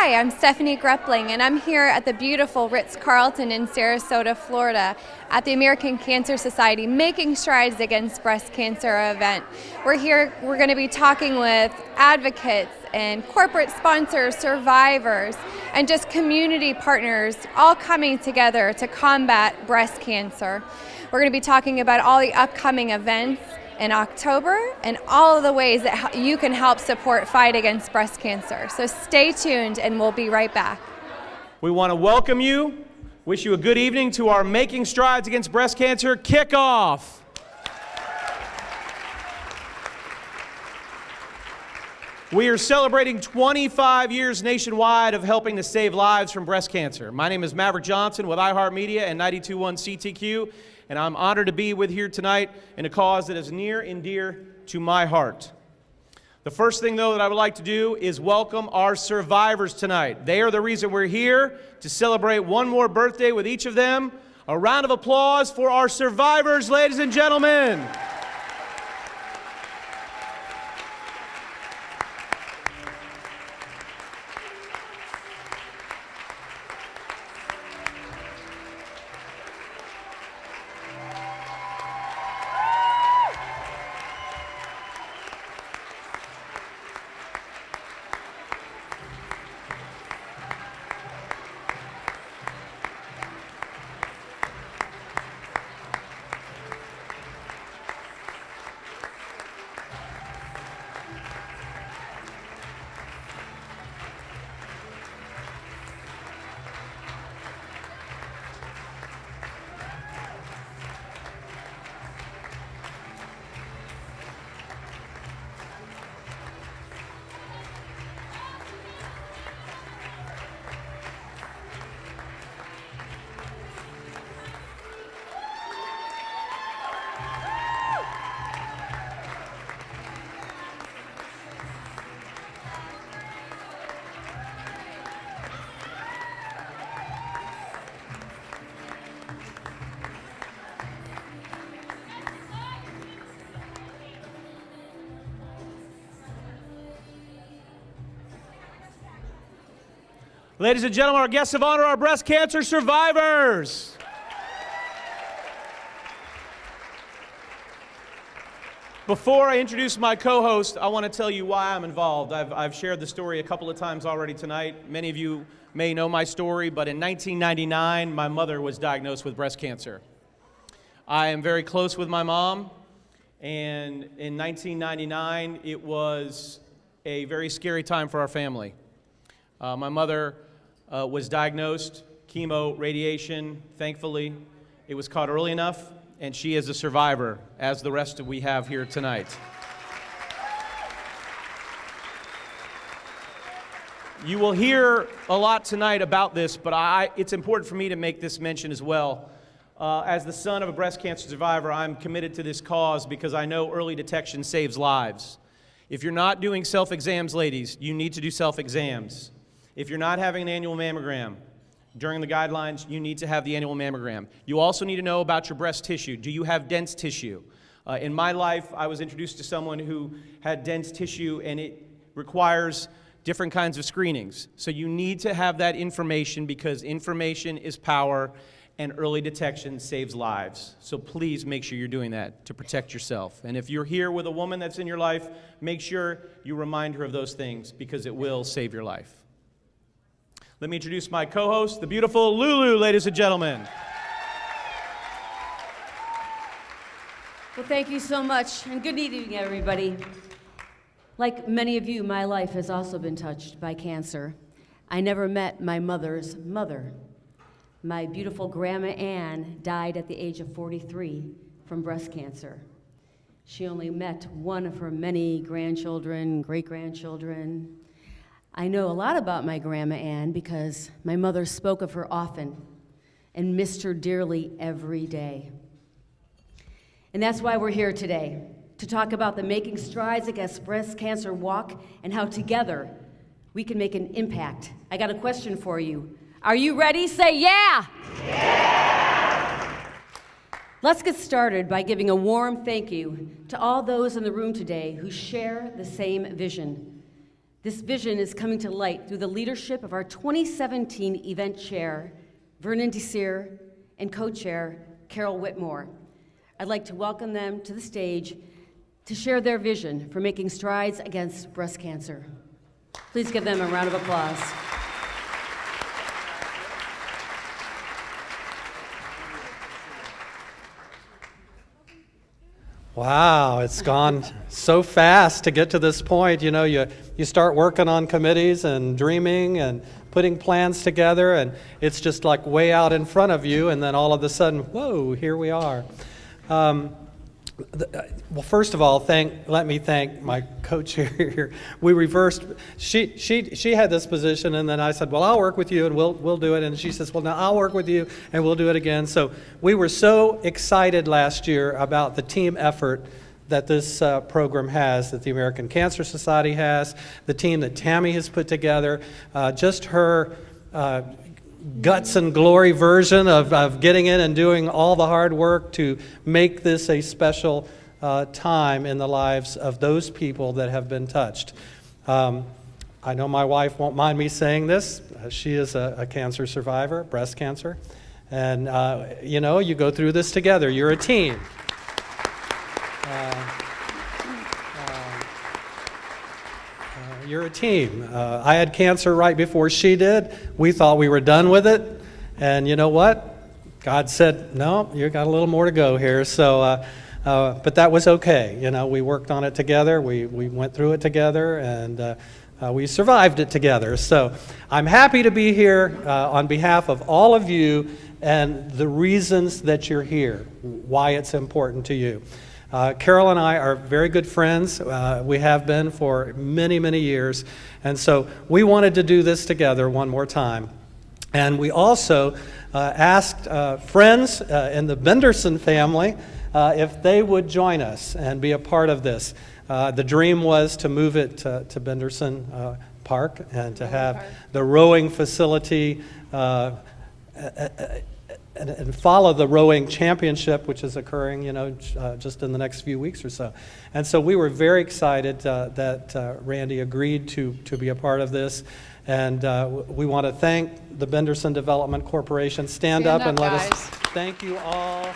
Hi, I'm Stephanie Grepling, and I'm here at the beautiful Ritz-Carlton in Sarasota, Florida, at the American Cancer Society Making Strides Against Breast Cancer event. We're going to be talking with advocates and corporate sponsors, survivors, and just community partners all coming together to combat breast cancer. We're going to be talking about all the upcoming events in October and all of the ways that you can help support fight against breast cancer. So stay tuned and we'll be right back. We want to welcome you, wish you a good evening to our Making Strides Against Breast Cancer Kickoff. We are celebrating 25 years nationwide of helping to save lives from breast cancer. My name is Maverick Johnson with iHeartMedia and 92.1 CTQ. And I'm honored to be with here tonight in a cause that is near and dear to my heart. The first thing, though, that I would like to do is welcome our survivors tonight. They are the reason we're here, to celebrate one more birthday with each of them. A round of applause for our survivors, ladies and gentlemen. Ladies and gentlemen, our guests of honor, our breast cancer survivors. Before I introduce my co-host, I want to tell you why I'm involved. I've shared the story a couple of times already tonight. Many of you may know my story, but in 1999, my mother was diagnosed with breast cancer. I am very close with my mom, and in 1999, it was a very scary time for our family. My mother was diagnosed, chemo, radiation. Thankfully, it was caught early enough, and she is a survivor, as the rest of we have here tonight. You will hear a lot tonight about this, but it's important for me to make this mention as well. As the son of a breast cancer survivor, I'm committed to this cause because I know early detection saves lives. If you're not doing self-exams, ladies, you need to do self-exams. If you're not having an annual mammogram during the guidelines, you need to have the annual mammogram. You also need to know about your breast tissue. Do you have dense tissue? In my life, I was introduced to someone who had dense tissue, and it requires different kinds of screenings. So you need to have that information because information is power, and early detection saves lives. So please make sure you're doing that to protect yourself. And if you're here with a woman that's in your life, make sure you remind her of those things because it will save your life. Let me introduce my co-host, the beautiful Lulu, ladies and gentlemen. Well, thank you so much, and good evening, everybody. Like many of you, my life has also been touched by cancer. I never met my mother's mother. My beautiful Grandma Ann died at the age of 43 from breast cancer. She only met one of her many grandchildren, great-grandchildren. I know a lot about my Grandma Ann because my mother spoke of her often and missed her dearly every day. And that's why we're here today, to talk about the Making Strides Against Breast Cancer Walk and how together we can make an impact. I got a question for you. Are you ready? Say yeah! Yeah! Let's get started by giving a warm thank you to all those in the room today who share the same vision. This vision is coming to light through the leadership of our 2017 event chair, Vernon Desir, and co-chair, Carol Whitmore. I'd like to welcome them to the stage to share their vision for making strides against breast cancer. Please give them a round of applause. Wow, it's gone so fast to get to this point. You know, you start working on committees and dreaming and putting plans together, and it's just like way out in front of you, and then all of a sudden, whoa, here we are. Well, first of all, let me thank my co-chair here. We reversed. She had this position, and then I said, "Well, I'll work with you, and we'll do it." And she says, "Well, now I'll work with you, and we'll do it again." So we were so excited last year about the team effort that this program has, that the American Cancer Society has, the team that Tammy has put together, just her guts and glory version of getting in and doing all the hard work to make this a special time in the lives of those people that have been touched. I know my wife won't mind me saying this. She is a cancer survivor, breast cancer. And, you know, you go through this together. You're a team. You're a team. I had cancer right before she did. We thought we were done with it. And you know what? God said, no, you got a little more to go here. So, but that was okay. You know, we worked on it together. We went through it together, and we survived it together. So I'm happy to be here on behalf of all of you and the reasons that you're here, why it's important to you. Carol and I are very good friends. We have been for many, many years. And so we wanted to do this together one more time. And we also asked friends in the Benderson family if they would join us and be a part of this. The dream was to move it to Benderson Park and to have the rowing facility and follow the rowing championship, which is occurring, you know, just in the next few weeks or so. And so we were very excited that Randy agreed to be a part of this. And we want to thank the Benderson Development Corporation. Stand up and let us thank you all.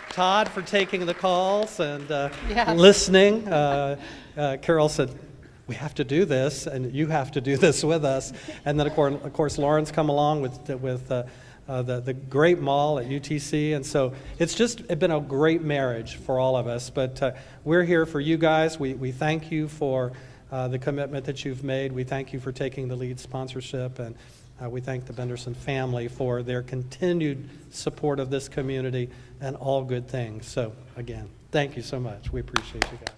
Todd for taking the calls and listening. Carol said, we have to do this, and you have to do this with us. And then, of course, Lauren's come along with the great mall at UTC. And so it's been a great marriage for all of us. But we're here for you guys. We thank you for the commitment that you've made. We thank you for taking the lead sponsorship. And we thank the Benderson family for their continued support of this community and all good things. So, again, thank you so much. We appreciate you guys.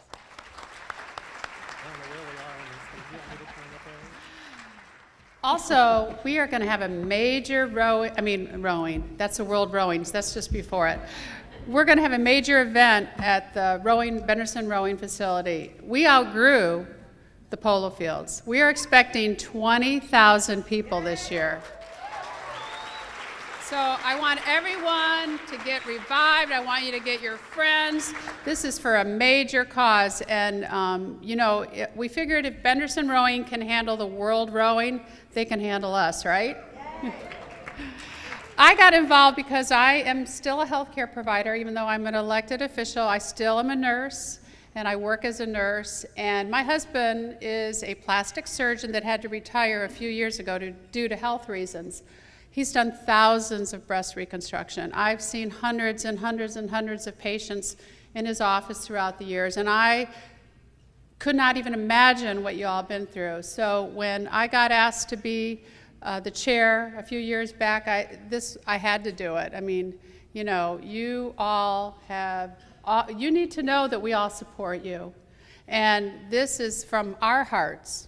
Also, we are going to have a major rowing. That's the World Rowing. So that's just before it. We're going to have a major event at the Benderson Rowing Facility. We outgrew the polo fields. We are expecting 20,000 people this year. So I want everyone to get revived. I want you to get your friends. This is for a major cause. And, you know, we figured if Benderson Rowing can handle the world rowing, they can handle us, right? I got involved because I am still a healthcare provider. Even though I'm an elected official, I still am a nurse, and I work as a nurse. And my husband is a plastic surgeon that had to retire a few years ago due to health reasons. He's done thousands of breast reconstruction. I've seen hundreds and hundreds and hundreds of patients in his office throughout the years, and I could not even imagine what you all have been through. So when I got asked to be the chair a few years back, I had to do it. I mean, you know, you all have, you need to know that we all support you. And this is from our hearts.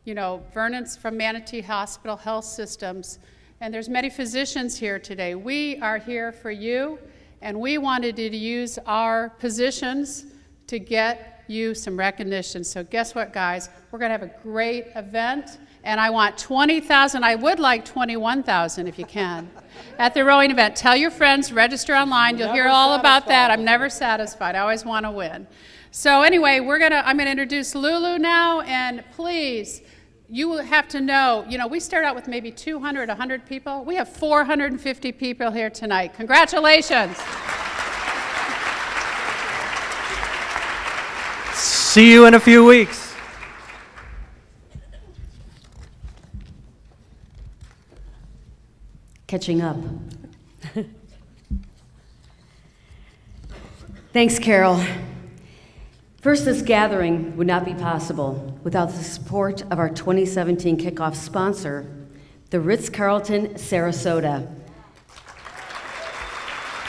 You know, Vernon's from Manatee Hospital Health Systems, and there's many physicians here today. We are here for you, and we wanted to use our positions to get you some recognition. So guess what, guys? We're going to have a great event, And I want 20,000. I would like 21,000 if you can. At the rowing event, tell your friends, register online. You'll hear all about that. I'm never satisfied. I always want to win. So anyway, I'm gonna introduce Lulu now, and please, you have to know, we start out with maybe 200, 100 people. We have 450 people here tonight. Congratulations. See you in a few weeks. Catching up. Thanks, Carol. First, this gathering would not be possible without the support of our 2017 Kickoff sponsor, the Ritz-Carlton Sarasota.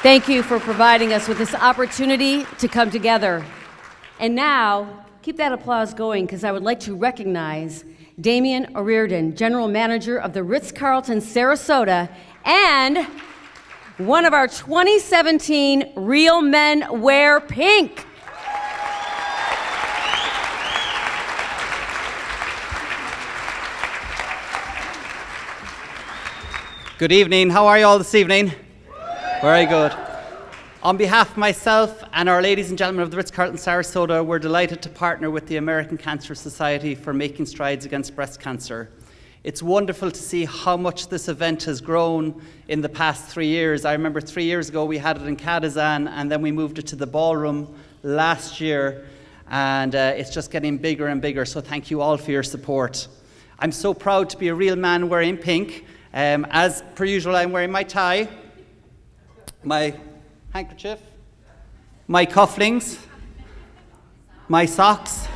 Thank you for providing us with this opportunity to come together. And now, keep that applause going, because I would like to recognize Damien O'Riordan, General Manager of the Ritz-Carlton Sarasota, and one of our 2017 Real Men Wear Pink. Good evening. How are you all this evening? Very good. On behalf of myself and our ladies and gentlemen of the Ritz-Carlton Sarasota, we're delighted to partner with the American Cancer Society for making strides against breast cancer. It's wonderful to see how much this event has grown in the past 3 years. I remember 3 years ago we had it in Kadazan, and then we moved it to the ballroom last year, and it's just getting bigger and bigger, so thank you all for your support. I'm so proud to be a real man wearing pink. As per usual, I'm wearing my tie, my handkerchief, my cufflinks, my socks.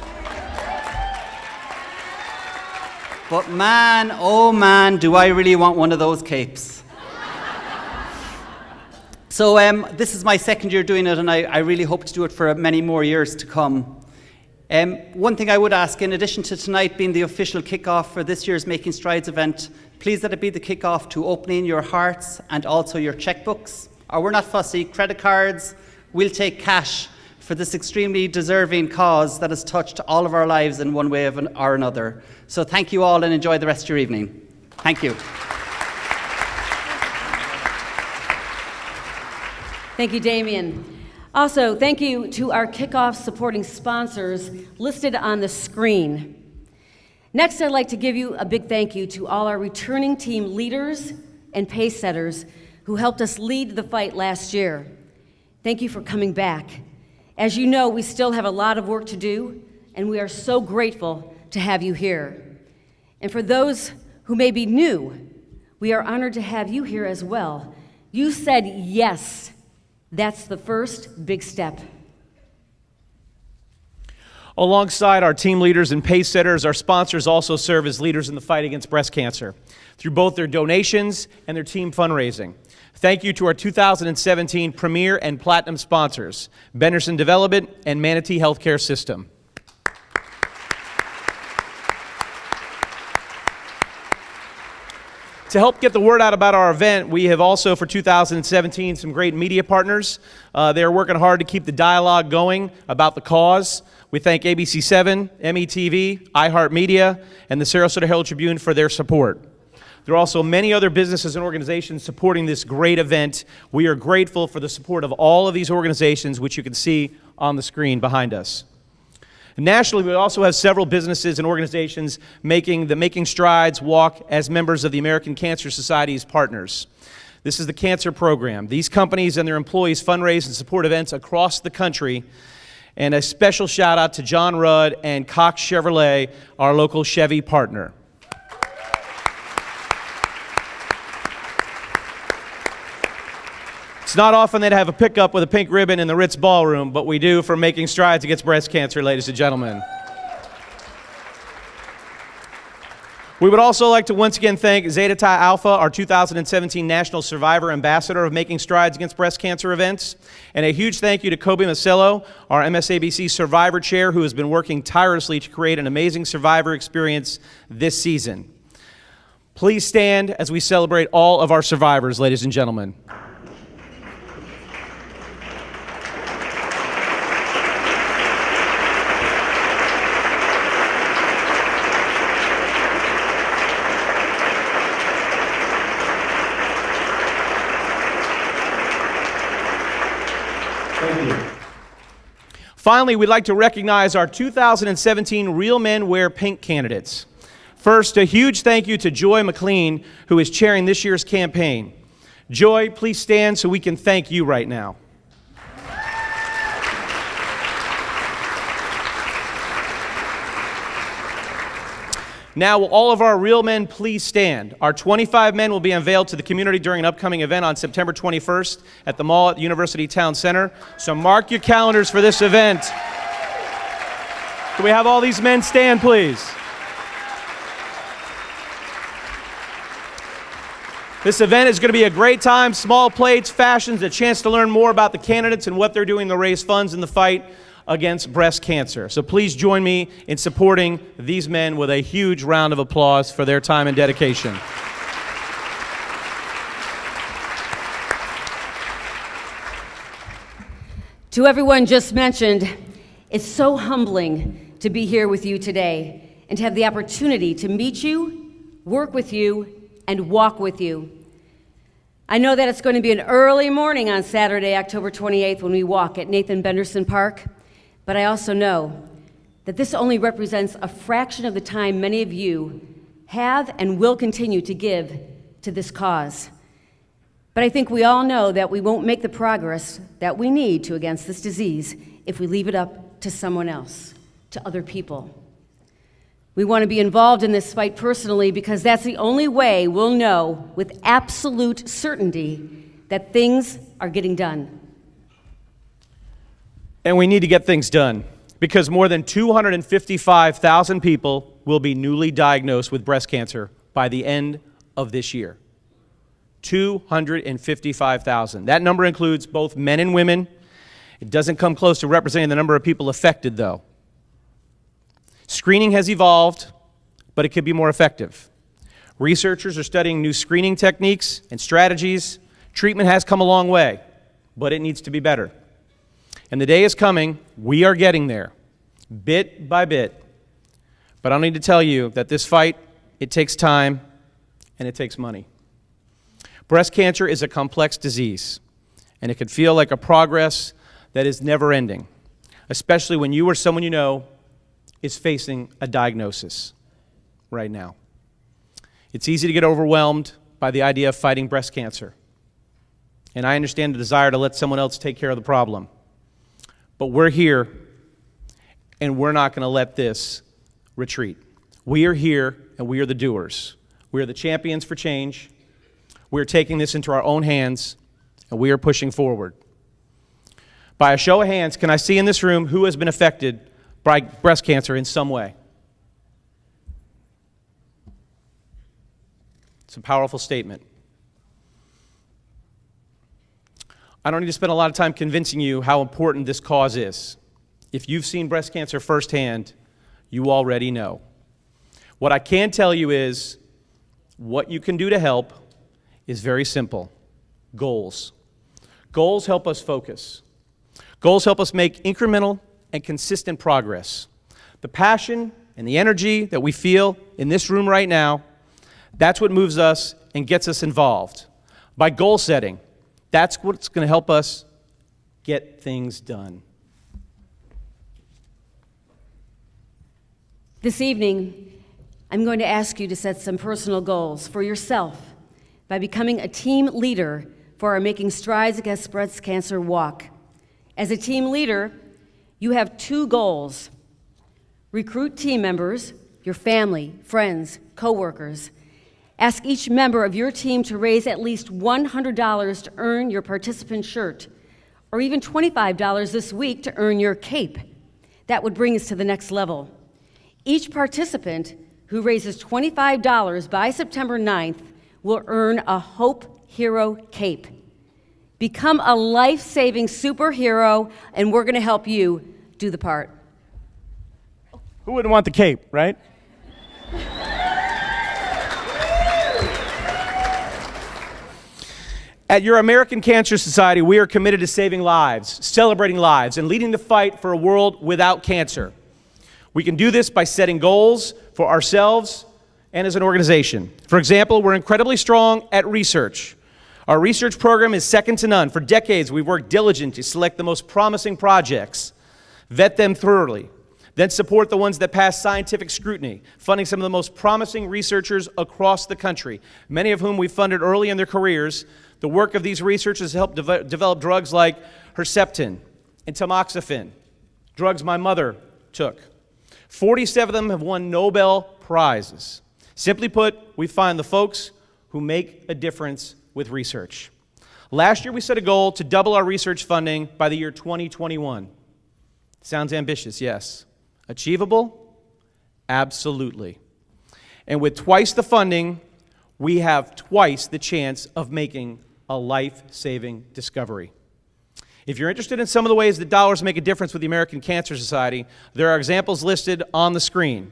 But man, oh man, do I really want one of those capes. So this is my second year doing it, and I really hope to do it for many more years to come. One thing I would ask, in addition to tonight being the official kickoff for this year's Making Strides event, please let it be the kickoff to opening your hearts and also your checkbooks. Or we're not fussy, credit cards, we'll take cash for this extremely deserving cause that has touched all of our lives in one way or another. So thank you all and enjoy the rest of your evening. Thank you. Thank you, Damien. Also, thank you to our kickoff supporting sponsors listed on the screen. Next, I'd like to give you a big thank you to all our returning team leaders and pace setters who helped us lead the fight last year. Thank you for coming back. As you know, we still have a lot of work to do, and we are so grateful to have you here. And for those who may be new, we are honored to have you here as well. You said yes. That's the first big step. Alongside our team leaders and pace setters, our sponsors also serve as leaders in the fight against breast cancer through both their donations and their team fundraising. Thank you to our 2017 Premier and Platinum sponsors, Benderson Development and Manatee Healthcare System. To help get the word out about our event, we have also, for 2017, some great media partners. They are working hard to keep the dialogue going about the cause. We thank ABC7, METV, iHeartMedia, and the Sarasota Herald Tribune for their support. There are also many other businesses and organizations supporting this great event. We are grateful for the support of all of these organizations, which you can see on the screen behind us. Nationally, we also have several businesses and organizations making the Making Strides walk as members of the American Cancer Society's partners. This is the Cancer Program. These companies and their employees fundraise and support events across the country. And a special shout out to John Rudd and Cox Chevrolet, our local Chevy partner. It's not often they'd have a pickup with a pink ribbon in the Ritz Ballroom, but we do for Making Strides against breast cancer, ladies and gentlemen. We would also like to once again thank Zeta Chi Alpha, our 2017 National Survivor Ambassador of Making Strides Against Breast Cancer events. And a huge thank you to Kobe Masello, our MSABC Survivor Chair, who has been working tirelessly to create an amazing Survivor experience this season. Please stand as we celebrate all of our survivors, ladies and gentlemen. Thank you. Finally, we'd like to recognize our 2017 Real Men Wear Pink candidates. First, a huge thank you to Joy McLean, who is chairing this year's campaign. Joy, please stand so we can thank you right now. Now, will all of our real men please stand? Our 25 men will be unveiled to the community during an upcoming event on September 21st at the mall at the University Town Center. So mark your calendars for this event. Can we have all these men stand, please? This event is going to be a great time. Small plates, fashions, a chance to learn more about the candidates and what they're doing to raise funds in the fight against breast cancer. So please join me in supporting these men with a huge round of applause for their time and dedication. To everyone just mentioned, it's so humbling to be here with you today and to have the opportunity to meet you, work with you, and walk with you. I know that it's going to be an early morning on Saturday, October 28th, when we walk at Nathan Benderson Park. But I also know that this only represents a fraction of the time many of you have and will continue to give to this cause. But I think we all know that we won't make the progress that we need to against this disease if we leave it up to someone else, to other people. We want to be involved in this fight personally because that's the only way we'll know with absolute certainty that things are getting done. And we need to get things done because more than 255,000 people will be newly diagnosed with breast cancer by the end of this year. 255,000. That number includes both men and women. It doesn't come close to representing the number of people affected, though. Screening has evolved, but it could be more effective. Researchers are studying new screening techniques and strategies. Treatment has come a long way, but it needs to be better. And the day is coming, we are getting there, bit by bit. But I don't need to tell you that this fight, it takes time and it takes money. Breast cancer is a complex disease, and it can feel like a progress that is never ending, especially when you or someone you know is facing a diagnosis right now. It's easy to get overwhelmed by the idea of fighting breast cancer. And I understand the desire to let someone else take care of the problem. But we're here, and we're not going to let this retreat. We are here, and we are the doers. We are the champions for change. We are taking this into our own hands, and we are pushing forward. By a show of hands, can I see in this room who has been affected by breast cancer in some way? It's a powerful statement. I don't need to spend a lot of time convincing you how important this cause is. If you've seen breast cancer firsthand, you already know. What I can tell you is what you can do to help is very simple. Goals. Goals help us focus. Goals help us make incremental and consistent progress. The passion and the energy that we feel in this room right now, that's what moves us and gets us involved. By goal setting, that's what's going to help us get things done. This evening, I'm going to ask you to set some personal goals for yourself by becoming a team leader for our Making Strides Against Breast Cancer walk. As a team leader, you have two goals. Recruit team members, your family, friends, coworkers. Ask each member of your team to raise at least $100 to earn your participant shirt, or even $25 this week to earn your cape. That would bring us to the next level. Each participant who raises $25 by September 9th will earn a Hope Hero cape. Become a life-saving superhero, and we're going to help you do the part. Who wouldn't want the cape, right? At your American Cancer Society, we are committed to saving lives, celebrating lives, and leading the fight for a world without cancer. We can do this by setting goals for ourselves and as an organization. For example, we're incredibly strong at research. Our research program is second to none. For decades, we've worked diligently to select the most promising projects, vet them thoroughly, then support the ones that pass scientific scrutiny, funding some of the most promising researchers across the country, many of whom we funded early in their careers. The work of these researchers helped develop drugs like Herceptin and tamoxifen, drugs my mother took. 47 of them have won Nobel Prizes. Simply put, we find the folks who make a difference with research. Last year, we set a goal to double our research funding by the year 2021. Sounds ambitious, yes. Achievable? Absolutely. And with twice the funding, we have twice the chance of making a life-saving discovery. If you're interested in some of the ways that dollars make a difference with the American Cancer Society, there are examples listed on the screen.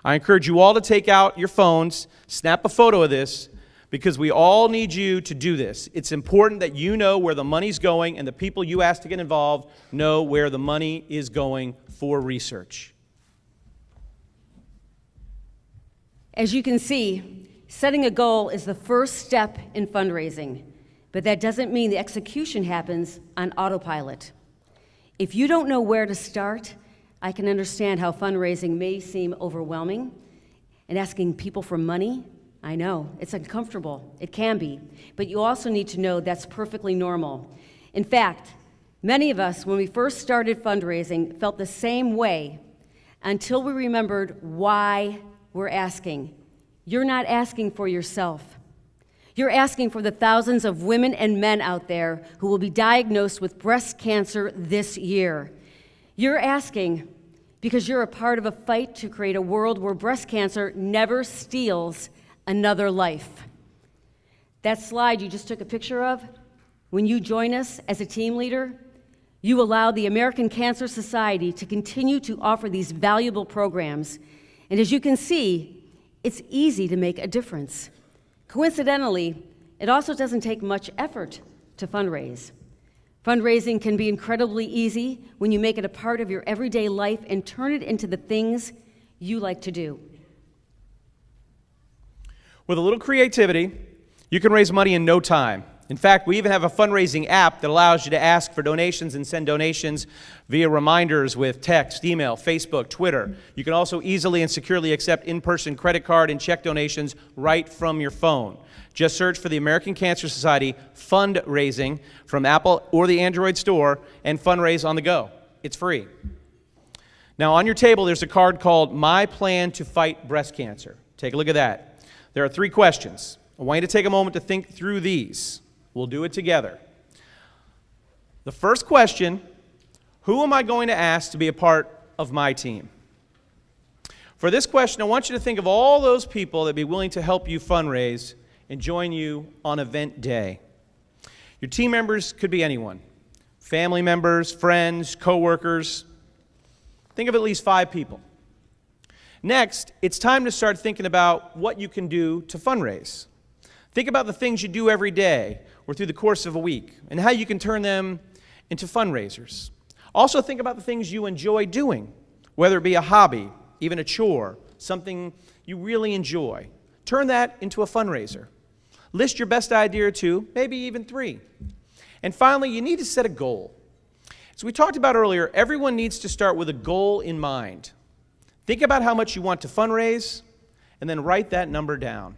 I encourage you all to take out your phones, snap a photo of this, because we all need you to do this. It's important that you know where the money's going and the people you ask to get involved know where the money is going for research. As you can see, setting a goal is the first step in fundraising, but that doesn't mean the execution happens on autopilot. If you don't know where to start, I can understand how fundraising may seem overwhelming, and asking people for money, I know, it's uncomfortable. It can be. But you also need to know that's perfectly normal. In fact, many of us, when we first started fundraising, felt the same way until we remembered why we're asking. You're not asking for yourself. You're asking for the thousands of women and men out there who will be diagnosed with breast cancer this year. You're asking because you're a part of a fight to create a world where breast cancer never steals another life. That slide you just took a picture of, when you join us as a team leader, you allow the American Cancer Society to continue to offer these valuable programs. And as you can see, it's easy to make a difference. Coincidentally, it also doesn't take much effort to fundraise. Fundraising can be incredibly easy when you make it a part of your everyday life and turn it into the things you like to do. With a little creativity, you can raise money in no time. In fact, we even have a fundraising app that allows you to ask for donations and send donations via reminders with text, email, Facebook, Twitter. You can also easily and securely accept in-person credit card and check donations right from your phone. Just search for the American Cancer Society Fundraising from Apple or the Android store and fundraise on the go. It's free. Now, on your table, there's a card called My Plan to Fight Breast Cancer. Take a look at that. There are 3 questions. I want you to take a moment to think through these. We'll do it together. The first question, who am I going to ask to be a part of my team? For this question, I want you to think of all those people that would be willing to help you fundraise and join you on event day. Your team members could be anyone. Family members, friends, co-workers. Think of at least 5 people. Next, it's time to start thinking about what you can do to fundraise. Think about the things you do every day or through the course of a week and how you can turn them into fundraisers. Also think about the things you enjoy doing, whether it be a hobby, even a chore, something you really enjoy. Turn that into a fundraiser. List your best idea or 2, maybe even 3. And finally, you need to set a goal. As we talked about earlier, everyone needs to start with a goal in mind. Think about how much you want to fundraise, and then write that number down.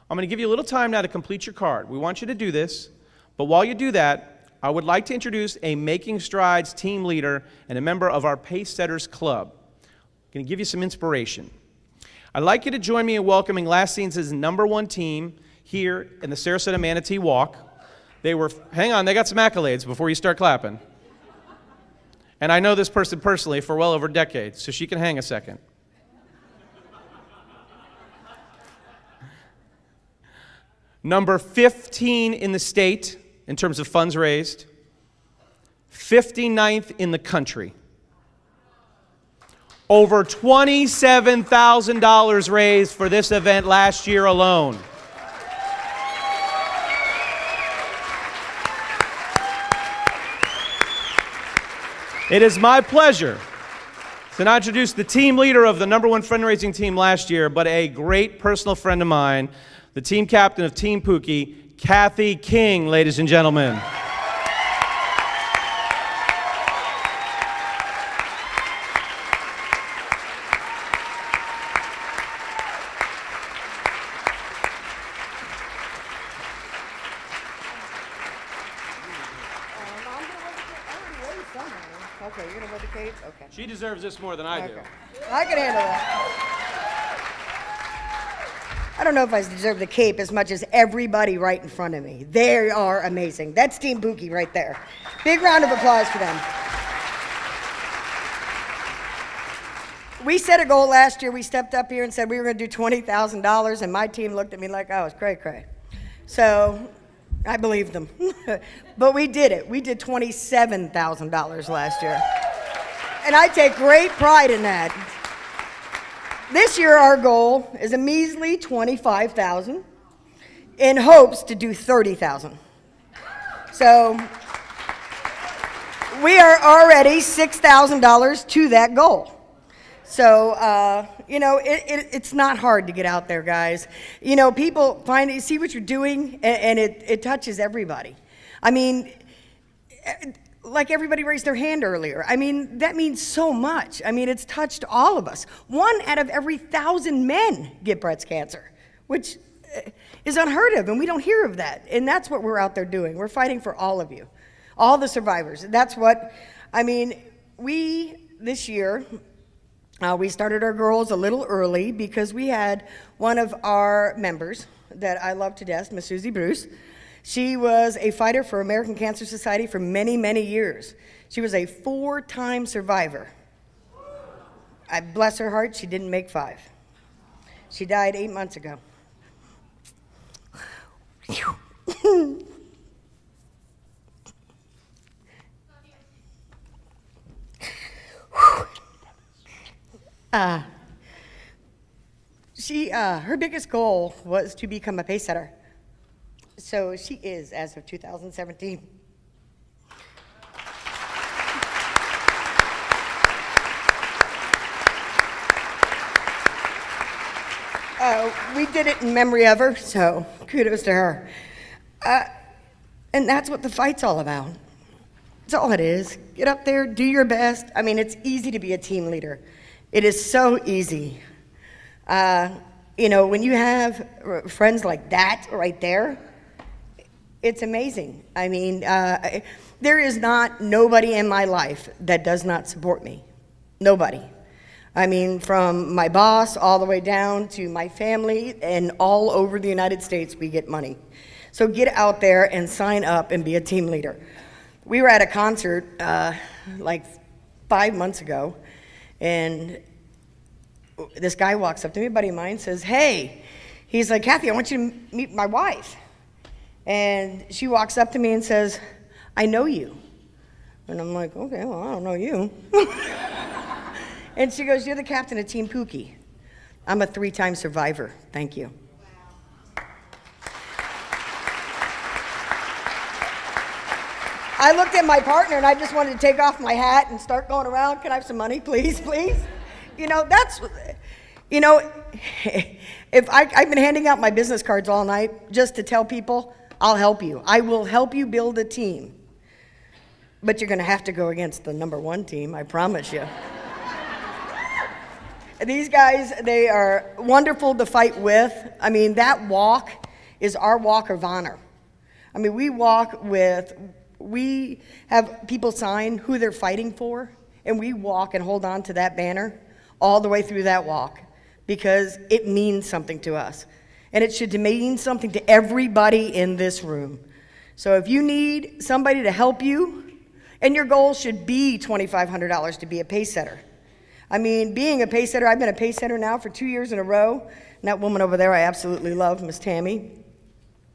I'm going to give you a little time now to complete your card. We want you to do this, but while you do that, I would like to introduce a Making Strides team leader and a member of our Pace Setters Club. I'm going to give you some inspiration. I'd like you to join me in welcoming last season's #1 team here in the Sarasota Manatee Walk. Hang on, they got some accolades before you start clapping. And I know this person personally for well over decades, so she can hang a second. Number 15 in the state in terms of funds raised. 59th in the country. Over $27,000 raised for this event last year alone. It is my pleasure to not introduce the team leader of the #1 fundraising team last year, but a great personal friend of mine, the team captain of Team Pookie, Kathy King, ladies and gentlemen. Okay, you're gonna wear the cape? Okay. She deserves this more than I do. Okay. I can handle that. I don't know if I deserve the cape as much as everybody right in front of me. They are amazing. That's Team Pookie right there. Big round of applause for them. We set a goal last year. We stepped up here and said we were going to do $20,000, and my team looked at me like I was cray-cray. So I believed them. But we did it. We did $27,000 last year. And I take great pride in that. This year our goal is a measly $25,000 in hopes to do $30,000. So we are already $6,000 to that goal. So, you know, it's not hard to get out there, guys. You know, people see what you're doing, and it touches everybody. I mean, like everybody raised their hand earlier. I mean, that means so much. I mean, it's touched all of us. 1 out of every 1,000 men get breast cancer, which is unheard of, and we don't hear of that. And that's what we're out there doing. We're fighting for all of you, all the survivors. That's what, I mean, this year, we started our girls a little early because we had one of our members that I love to death, Miss Susie Bruce. She was a fighter for American Cancer Society for many, many years. She was a 4-time survivor. I bless her heart, she didn't make 5. She died 8 months ago. Her biggest goal was to become a pace setter. So she is, as of 2017. We did it in memory of her, so kudos to her. And that's what the fight's all about. That's all it is. Get up there, do your best. I mean, it's easy to be a team leader. It is so easy. You know, when you have friends like that right there, it's amazing. I mean, there is nobody in my life that does not support me. Nobody. I mean, from my boss all the way down to my family and all over the United States, we get money. So get out there and sign up and be a team leader. We were at a concert like 5 months ago, and this guy walks up to me, a buddy of mine, says, "Hey," he's like, "Kathy, I want you to meet my wife." And she walks up to me and says, "I know you." And I'm like, "Okay, well, I don't know you." And she goes, "You're the captain of Team Pookie." I'm a 3-time survivor. Thank you. I looked at my partner and I just wanted to take off my hat and start going around. "Can I have some money, please, please?" You know, if I've been handing out my business cards all night just to tell people, I'll help you. I will help you build a team. But you're going to have to go against the #1 team, I promise you. These guys, they are wonderful to fight with. I mean, that walk is our walk of honor. I mean, we have people sign who they're fighting for, and we walk and hold on to that banner all the way through that walk because it means something to us. And it should mean something to everybody in this room. So if you need somebody to help you, and your goal should be $2,500 to be a pace setter. I mean, being a pace setter, I've been a pace setter now for 2 years in a row. And that woman over there I absolutely love, Miss Tammy.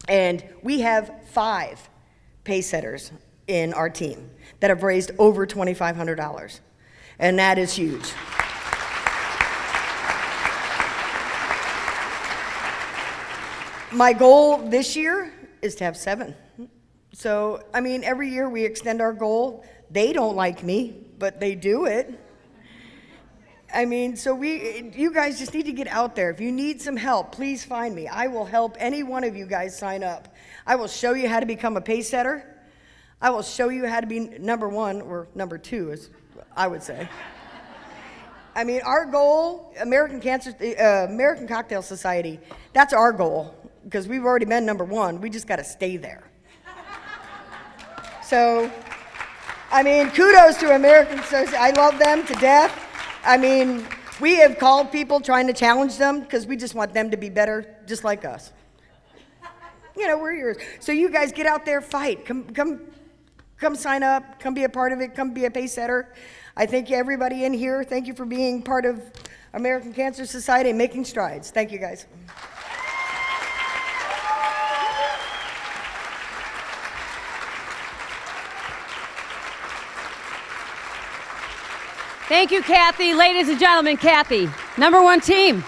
And we have 5 pace setters in our team that have raised over $2,500. And that is huge. My goal this year is to have 7. So, I mean, every year we extend our goal. They don't like me, but they do it. I mean, so you guys just need to get out there. If you need some help, please find me. I will help any one of you guys sign up. I will show you how to become a pace setter. I will show you how to be number one, or number two, as I would say. I mean, our goal, American Cocktail Society, that's our goal, because we've already been number one. We just got to stay there. So, I mean, kudos to American Society. I love them to death. I mean, we have called people trying to challenge them because we just want them to be better, just like us. You know, we're yours. So you guys get out there, fight. Come sign up. Come be a part of it. Come be a pace setter. I thank everybody in here. Thank you for being part of American Cancer Society and making strides. Thank you, guys. Thank you, Kathy. Ladies and gentlemen, Kathy, number one team.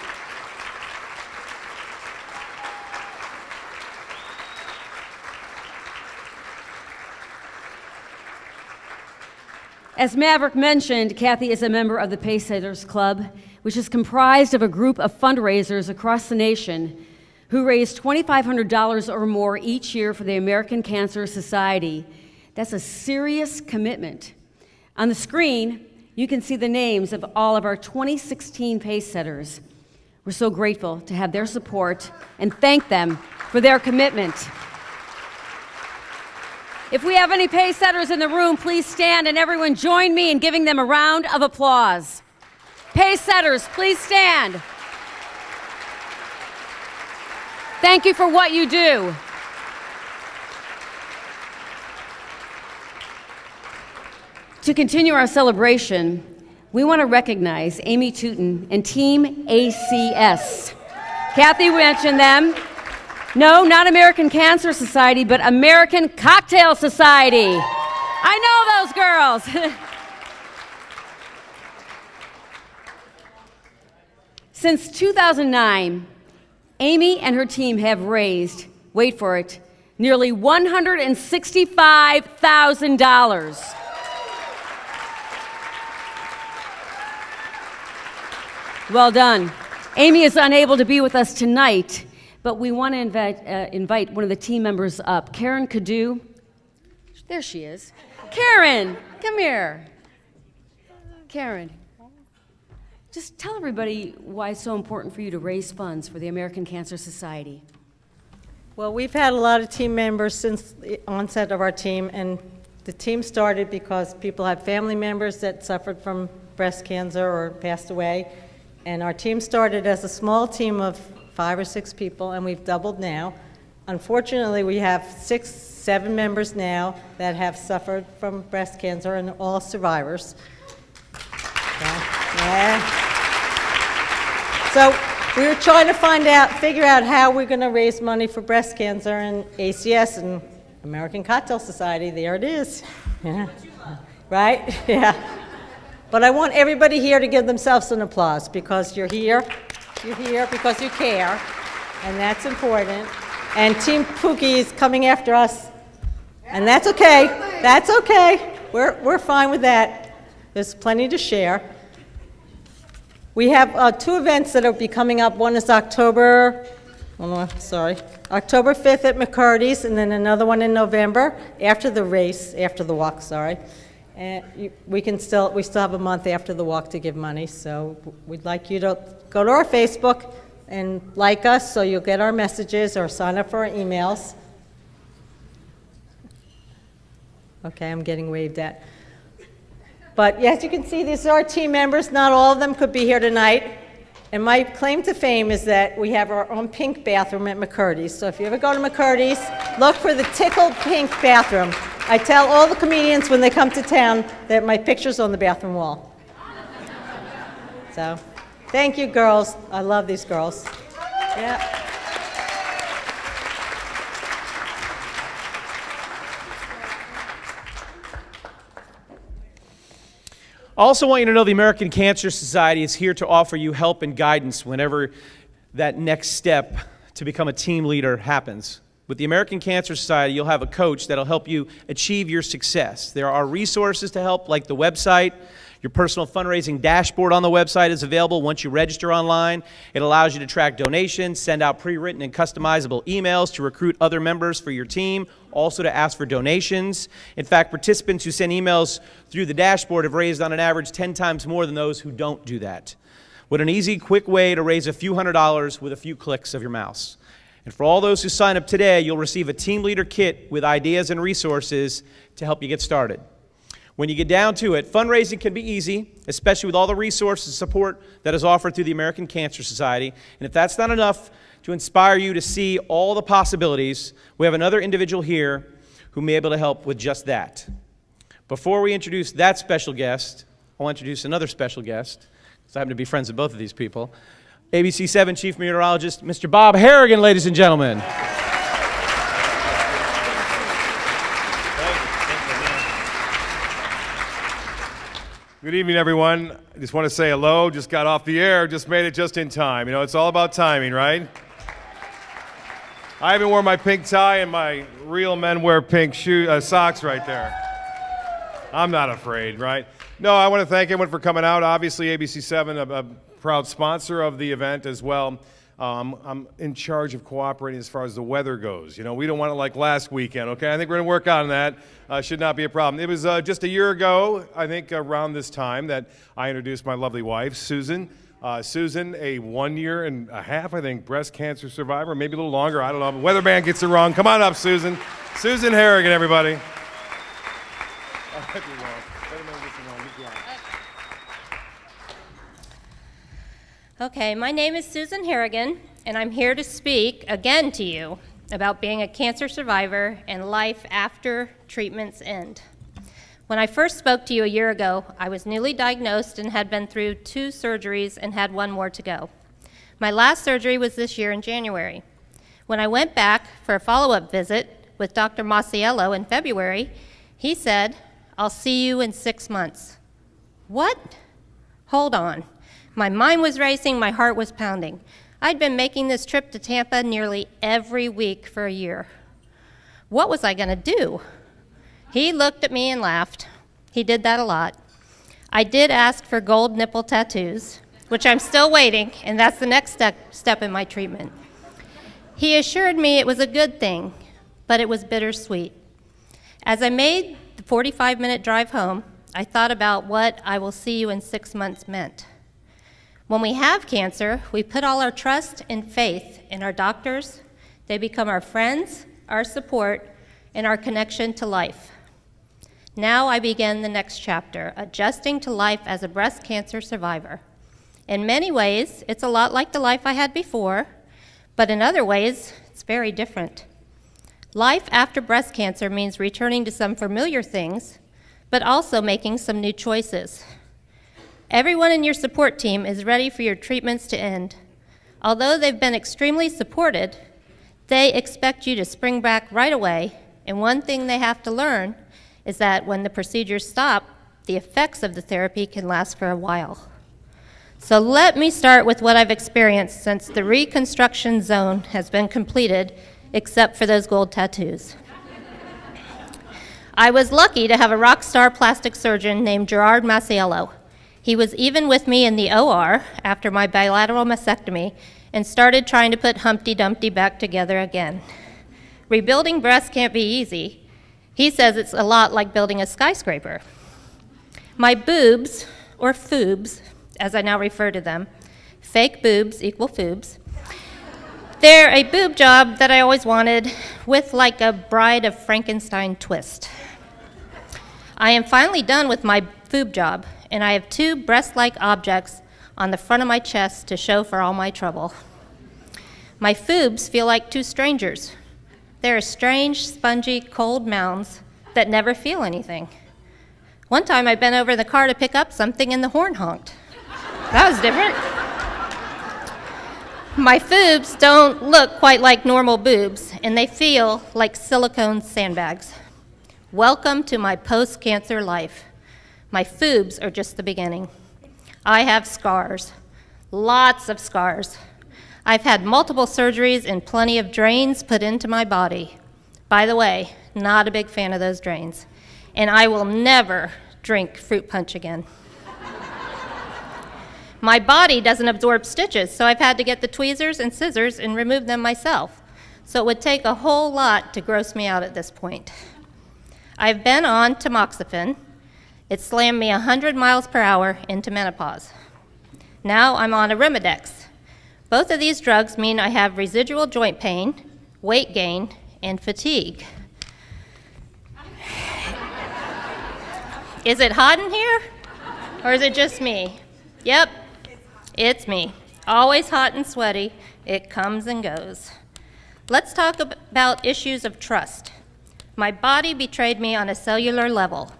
As Maverick mentioned, Kathy is a member of the Pace Setters Club, which is comprised of a group of fundraisers across the nation who raise $2,500 or more each year for the American Cancer Society. That's a serious commitment. On the screen, you can see the names of all of our 2016 pace setters. We're so grateful to have their support and thank them for their commitment. If we have any pace setters in the room, please stand and everyone join me in giving them a round of applause. Pace setters, please stand. Thank you for what you do. To continue our celebration, we want to recognize Amy Tootin and Team ACS. Kathy mentioned them. No, not American Cancer Society, but American Cocktail Society. I know those girls. Since 2009, Amy and her team have raised, wait for it, nearly $165,000. Well done. Amy is unable to be with us tonight, but we want to invite one of the team members up. Karen Cadu. There she is. Karen, come here. Karen, just tell everybody why it's so important for you to raise funds for the American Cancer Society. Well, we've had a lot of team members since the onset of our team, and the team started because people had family members that suffered from breast cancer or passed away. And our team started as a small team of 5 or 6 people, and we've doubled now. Unfortunately, we have 6, 7 members now that have suffered from breast cancer, and all survivors. So we were trying to figure out how we're going to raise money for breast cancer, and ACS and American Cocktail Society, there it is. Yeah. Right? Yeah. But I want everybody here to give themselves an applause because you're here because you care, and that's important. And Team Pookie is coming after us, and that's okay. That's okay. We're fine with that. There's plenty to share. We have 2 events that will be coming up. One is October 5th at McCurdy's, and then another one in November after the walk, sorry. And we still have a month after the walk to give money, so we'd like you to go to our Facebook and like us so you'll get our messages or sign up for our emails. Okay, I'm getting waved at. But as you can see, these are our team members. Not all of them could be here tonight. And my claim to fame is that we have our own pink bathroom at McCurdy's. So if you ever go to McCurdy's, look for the tickled pink bathroom. I tell all the comedians when they come to town that my picture's on the bathroom wall. So, thank you, girls. I love these girls. Yeah. I also want you to know the American Cancer Society is here to offer you help and guidance whenever that next step to become a team leader happens. With the American Cancer Society, you'll have a coach that'll help you achieve your success. There are resources to help, like the website. Your personal fundraising dashboard on the website is available once you register online. It allows you to track donations, send out pre-written and customizable emails to recruit other members for your team, also to ask for donations. In fact, participants who send emails through the dashboard have raised on an average 10 times more than those who don't do that. What an easy, quick way to raise a few $100s with a few clicks of your mouse. And for all those who sign up today, you'll receive a team leader kit with ideas and resources to help you get started. When you get down to it, fundraising can be easy, especially with all the resources and support that is offered through the American Cancer Society. And if that's not enough to inspire you to see all the possibilities, we have another individual here who may be able to help with just that. Before we introduce that special guest, I'll introduce another special guest, because I happen to be friends with both of these people. ABC 7 Chief Meteorologist, Mr. Bob Harrigan, ladies and gentlemen. Good evening, everyone. I just want to say hello. Just got off the air. Just made it just in time. You know, it's all about timing, right? I even wore my pink tie and my real men wear pink socks right there. I'm not afraid, right? No, I want to thank everyone for coming out. Obviously, ABC 7, a proud sponsor of the event as well. I'm in charge of cooperating as far as the weather goes. You know, we don't want it like last weekend, okay? I think we're going to work on that. Should not be a problem. It was just a year ago, I think around this time, that I introduced my lovely wife, Susan. Susan, a 1 year and a half, I think, breast cancer survivor, maybe a little longer, I don't know. But weatherman gets it wrong. Come on up, Susan. Susan Harrigan, everybody. Okay, my name is Susan Harrigan, and I'm here to speak again to you about being a cancer survivor and life after treatment's end. When I first spoke to you a year ago, I was newly diagnosed and had been through 2 surgeries and had 1 more to go. My last surgery was this year in January. When I went back for a follow-up visit with Dr. Masiello in February, he said, "I'll see you in 6 months." What? Hold on. My mind was racing, my heart was pounding. I'd been making this trip to Tampa nearly every week for a year. What was I gonna do? He looked at me and laughed. He did that a lot. I did ask for gold nipple tattoos, which I'm still waiting, and that's the next step in my treatment. He assured me it was a good thing, but it was bittersweet. As I made the 45-minute drive home, I thought about what "I will see you in 6 months" meant. When we have cancer, we put all our trust and faith in our doctors. They become our friends, our support, and our connection to life. Now I begin the next chapter, adjusting to life as a breast cancer survivor. In many ways, it's a lot like the life I had before, but in other ways, it's very different. Life after breast cancer means returning to some familiar things, but also making some new choices. Everyone in your support team is ready for your treatments to end. Although they've been extremely supported, they expect you to spring back right away, and one thing they have to learn is that when the procedures stop, the effects of the therapy can last for a while. So let me start with what I've experienced since the reconstruction zone has been completed, except for those gold tattoos. I was lucky to have a rock star plastic surgeon named Gerard Masiello. He was even with me in the OR after my bilateral mastectomy and started trying to put Humpty Dumpty back together again. Rebuilding breasts can't be easy. He says it's a lot like building a skyscraper. My boobs, or foobs, as I now refer to them, fake boobs equal foobs, they're a boob job that I always wanted with like a Bride of Frankenstein twist. I am finally done with my boob job, and I have 2 breast-like objects on the front of my chest to show for all my trouble. My foobs feel like 2 strangers. They're strange, spongy, cold mounds that never feel anything. One time I bent over the car to pick up something and the horn honked. That was different. My foobs don't look quite like normal boobs, and they feel like silicone sandbags. Welcome to my post-cancer life. My foobs are just the beginning. I have scars, lots of scars. I've had multiple surgeries and plenty of drains put into my body. By the way, not a big fan of those drains. And I will never drink fruit punch again. My body doesn't absorb stitches, so I've had to get the tweezers and scissors and remove them myself. So it would take a whole lot to gross me out at this point. I've been on tamoxifen. It slammed me 100 miles per hour into menopause. Now I'm on Arimidex. Both of these drugs mean I have residual joint pain, weight gain, and fatigue. Is it hot in here? Or is it just me? Yep, it's me. Always hot and sweaty. It comes and goes. Let's talk about issues of trust. My body betrayed me on a cellular level.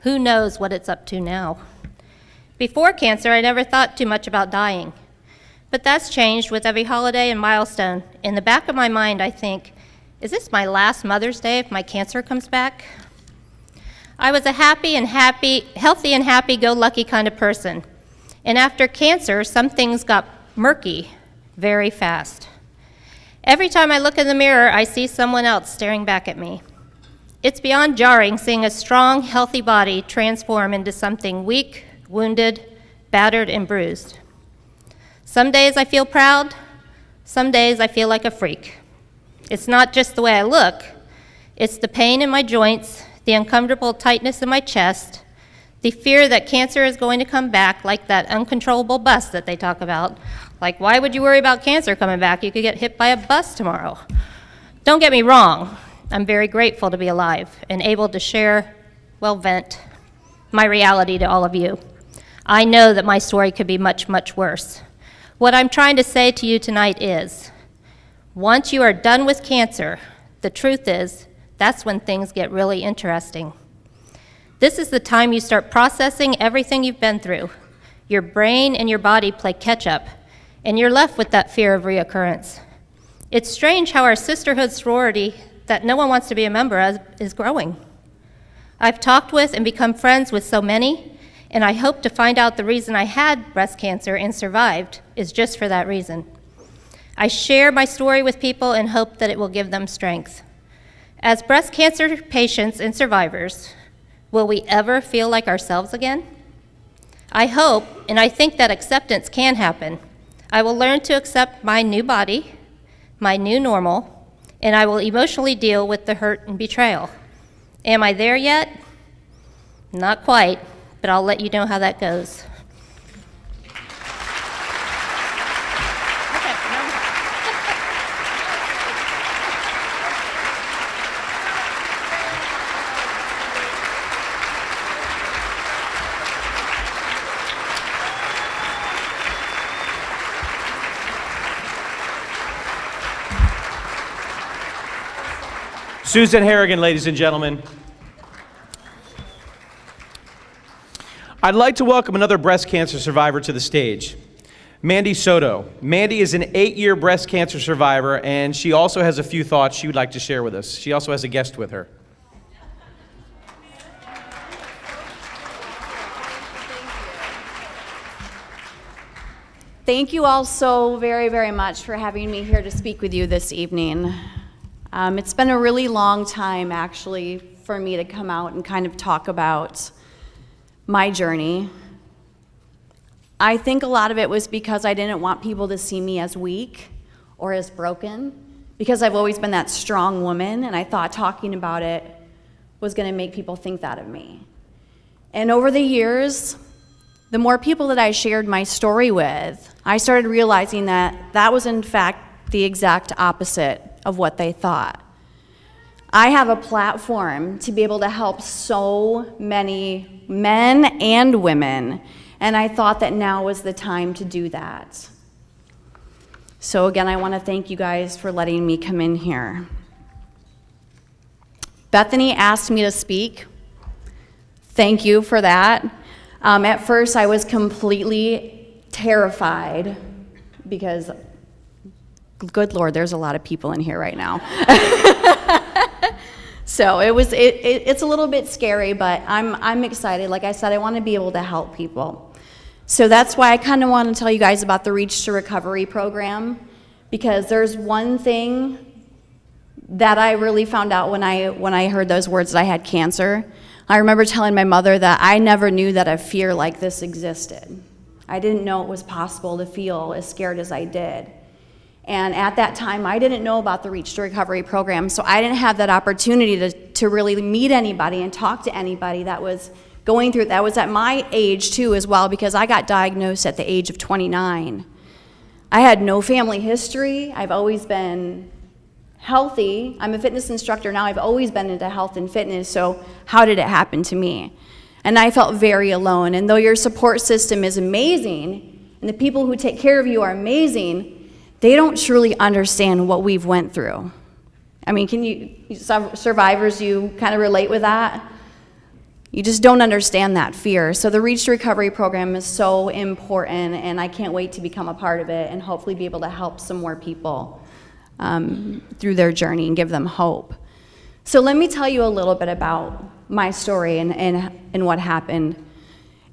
Who knows what it's up to now? Before cancer, I never thought too much about dying. But that's changed with every holiday and milestone. In the back of my mind, I think, is this my last Mother's Day if my cancer comes back? I was a healthy and happy-go-lucky kind of person. And after cancer, some things got murky very fast. Every time I look in the mirror, I see someone else staring back at me. It's beyond jarring seeing a strong, healthy body transform into something weak, wounded, battered, and bruised. Some days I feel proud, some days I feel like a freak. It's not just the way I look, it's the pain in my joints, the uncomfortable tightness in my chest, the fear that cancer is going to come back like that uncontrollable bus that they talk about. Like, why would you worry about cancer coming back? You could get hit by a bus tomorrow. Don't get me wrong, I'm very grateful to be alive and able to share, vent my reality to all of you. I know that my story could be much, much worse. What I'm trying to say to you tonight is, once you are done with cancer, the truth is, that's when things get really interesting. This is the time you start processing everything you've been through. Your brain and your body play catch up, and you're left with that fear of reoccurrence. It's strange how our sisterhood sorority that no one wants to be a member of is growing. I've talked with and become friends with so many, and I hope to find out the reason I had breast cancer and survived is just for that reason. I share my story with people and hope that it will give them strength. As breast cancer patients and survivors, will we ever feel like ourselves again? I hope, and I think that acceptance can happen. I will learn to accept my new body, my new normal, and I will emotionally deal with the hurt and betrayal. Am I there yet? Not quite, but I'll let you know how that goes. Susan Harrigan, ladies and gentlemen. I'd like to welcome another breast cancer survivor to the stage, Mandi Soto. Mandi is an 8-year breast cancer survivor, and she also has a few thoughts she would like to share with us. She also has a guest with her. Thank you all so very, very much for having me here to speak with you this evening. It's been a really long time, actually, for me to come out and kind of talk about my journey. I think a lot of it was because I didn't want people to see me as weak or as broken, because I've always been that strong woman, and I thought talking about it was going to make people think that of me. And over the years, the more people that I shared my story with, I started realizing that that was in fact the exact opposite of what they thought. I have a platform to be able to help so many men and women, and I thought that now was the time to do that. So again, I want to thank you guys for letting me come in here. Bethany asked me to speak. Thank you for that. At first, I was completely terrified because, good Lord, there's a lot of people in here right now. So it's a little bit scary, but I'm excited. Like I said, I want to be able to help people. So that's why I kind of want to tell you guys about the Reach to Recovery program. because there's one thing that I really found out when I heard those words that I had cancer. I remember telling my mother that I never knew that a fear like this existed. I didn't know it was possible to feel as scared as I did. And at that time, I didn't know about the Reach to Recovery program, so I didn't have that opportunity to really meet anybody and talk to anybody that was going through it. That was at my age too as well, because I got diagnosed at the age of 29. I had no family history. I've always been healthy. I'm a fitness instructor now. I've always been into health and fitness, so how did it happen to me? And I felt very alone. And though your support system is amazing, and the people who take care of you are amazing, they don't truly understand what we've went through. I mean, can you survivors, you kind of relate with that? You just don't understand that fear. So the Reach to Recovery program is so important, and I can't wait to become a part of it and hopefully be able to help some more people through their journey and give them hope. So let me tell you a little bit about my story and what happened.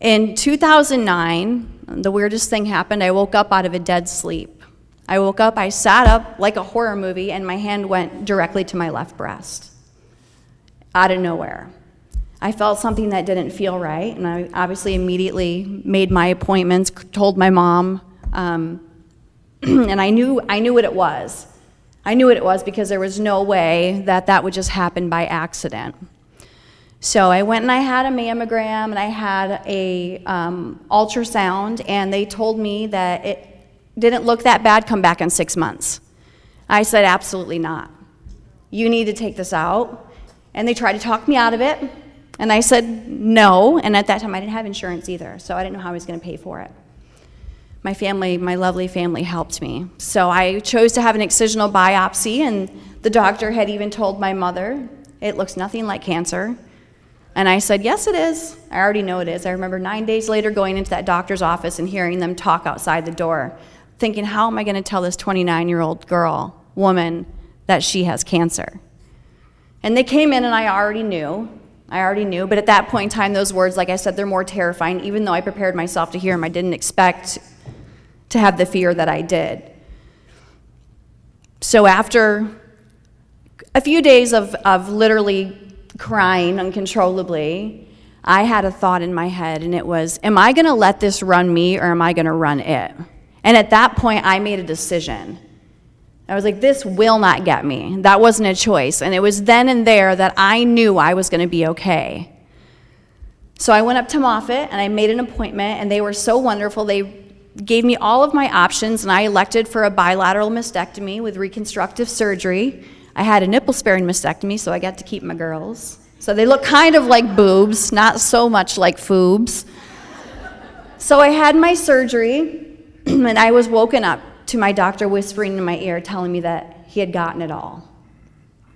In 2009, the weirdest thing happened. I woke up out of a dead sleep. I woke up, I sat up like a horror movie, and my hand went directly to my left breast, out of nowhere. I felt something that didn't feel right, and I obviously immediately made my appointments, told my mom, and I knew what it was. I knew what it was because there was no way that would just happen by accident. So I went and I had a mammogram and I had a ultrasound, and they told me that it didn't look that bad, come back in 6 months. I said, absolutely not. You need to take this out. And they tried to talk me out of it, and I said no, and at that time I didn't have insurance either, so I didn't know how I was going to pay for it. My family, my lovely family, helped me. So I chose to have an excisional biopsy, and the doctor had even told my mother, it looks nothing like cancer. And I said, yes, it is. I already know it is. I remember 9 days later going into that doctor's office and hearing them talk outside the door, thinking, how am I going to tell this 29-year-old woman, that she has cancer? And they came in, and I already knew, but at that point in time, those words, like I said, they're more terrifying. Even though I prepared myself to hear them, I didn't expect to have the fear that I did. So after a few days of literally crying uncontrollably, I had a thought in my head, and it was, am I going to let this run me, or am I going to run it? And at that point, I made a decision. I was like, this will not get me. That wasn't a choice. And it was then and there that I knew I was going to be okay. So I went up to Moffitt, and I made an appointment, and they were so wonderful. They gave me all of my options, and I elected for a bilateral mastectomy with reconstructive surgery. I had a nipple-sparing mastectomy, so I got to keep my girls. So they look kind of like boobs, not so much like foobs. So I had my surgery, and I was woken up to my doctor whispering in my ear, telling me that he had gotten it all,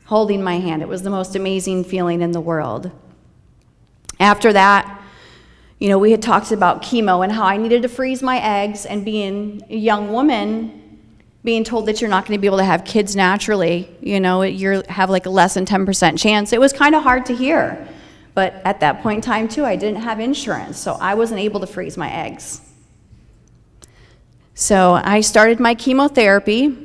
holding my hand. It was the most amazing feeling in the world. After that, we had talked about chemo and how I needed to freeze my eggs, and being a young woman, being told that you're not going to be able to have kids naturally, you have like a less than 10% chance. It was kind of hard to hear. But at that point in time, too, I didn't have insurance, so I wasn't able to freeze my eggs. So I started my chemotherapy.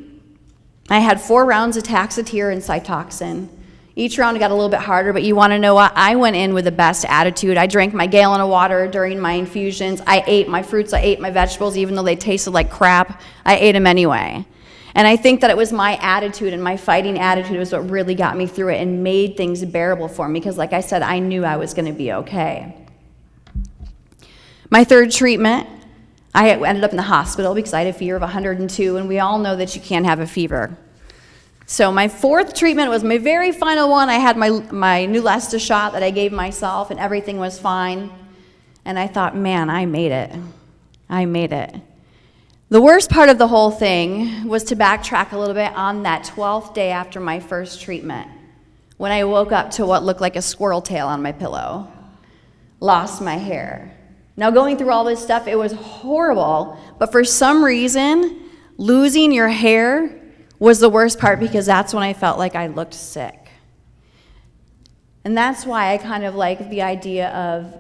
I had 4 rounds of Taxotere and Cytoxan. Each round got a little bit harder, but you want to know what? I went in with the best attitude. I drank my gallon of water during my infusions. I ate my fruits, I ate my vegetables, even though they tasted like crap. I ate them anyway. And I think that it was my attitude and my fighting attitude was what really got me through it and made things bearable for me, because like I said, I knew I was going to be okay. My third treatment, I ended up in the hospital because I had a fever of 102, and we all know that you can't have a fever. So my fourth treatment was my very final one. I had my Neulasta shot that I gave myself, and everything was fine. And I thought, man, I made it. I made it. The worst part of the whole thing was to backtrack a little bit on that 12th day after my first treatment, when I woke up to what looked like a squirrel tail on my pillow. Lost my hair. Now, going through all this stuff, it was horrible, but for some reason, losing your hair was the worst part, because that's when I felt like I looked sick. And that's why I kind of like the idea of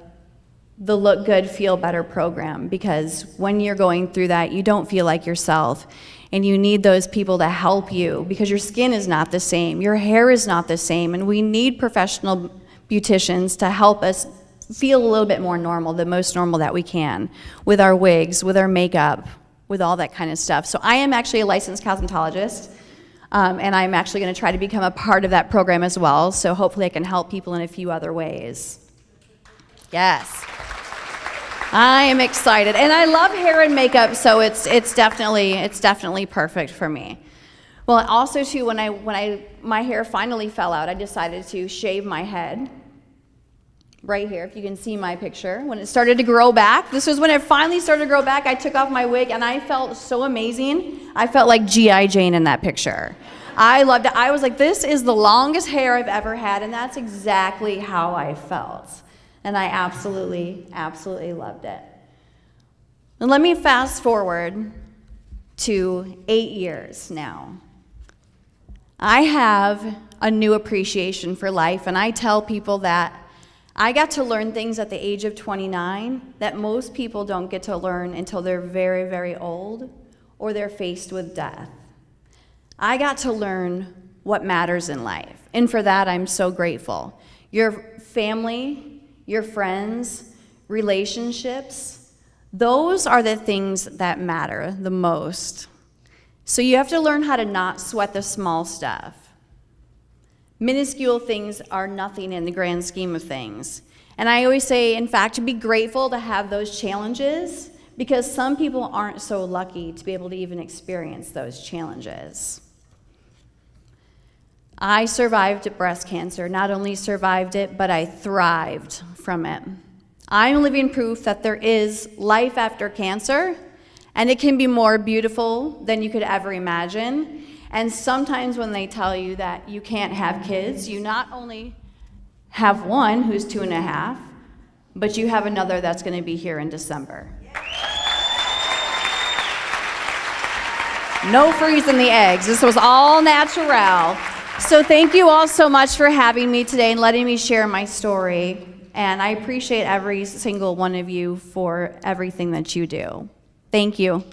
the Look Good, Feel Better program, because when you're going through that, you don't feel like yourself. and you need those people to help you because your skin is not the same, your hair is not the same, and we need professional beauticians to help us feel a little bit more normal, the most normal that we can, with our wigs, with our makeup, with all that kind of stuff. So I am actually a licensed cosmetologist, and I'm actually going to try to become a part of that program as well, so hopefully I can help people in a few other ways. Yes. I am excited, and I love hair and makeup, so it's definitely perfect for me. Well, also too, when my hair finally fell out, I decided to shave my head. Right here, if you can see my picture, when it started to grow back. This was when it finally started to grow back. I took off my wig, and I felt so amazing. I felt like G.I. Jane in that picture. I loved it. I was like, this is the longest hair I've ever had, and that's exactly how I felt. And I absolutely, absolutely loved it. And let me fast forward to 8 years now. I have a new appreciation for life, and I tell people that I got to learn things at the age of 29 that most people don't get to learn until they're very, very old or they're faced with death. I got to learn what matters in life, and for that I'm so grateful. Your family, your friends, relationships, those are the things that matter the most. So you have to learn how to not sweat the small stuff. Minuscule things are nothing in the grand scheme of things. And I always say, in fact, to be grateful to have those challenges because some people aren't so lucky to be able to even experience those challenges. I survived breast cancer. Not only survived it, but I thrived from it. I'm living proof that there is life after cancer, and it can be more beautiful than you could ever imagine. And sometimes when they tell you that you can't have kids, you not only have one who's 2.5, but you have another that's going to be here in December. No freezing the eggs. This was all natural. So thank you all so much for having me today and letting me share my story. And I appreciate every single one of you for everything that you do. Thank you.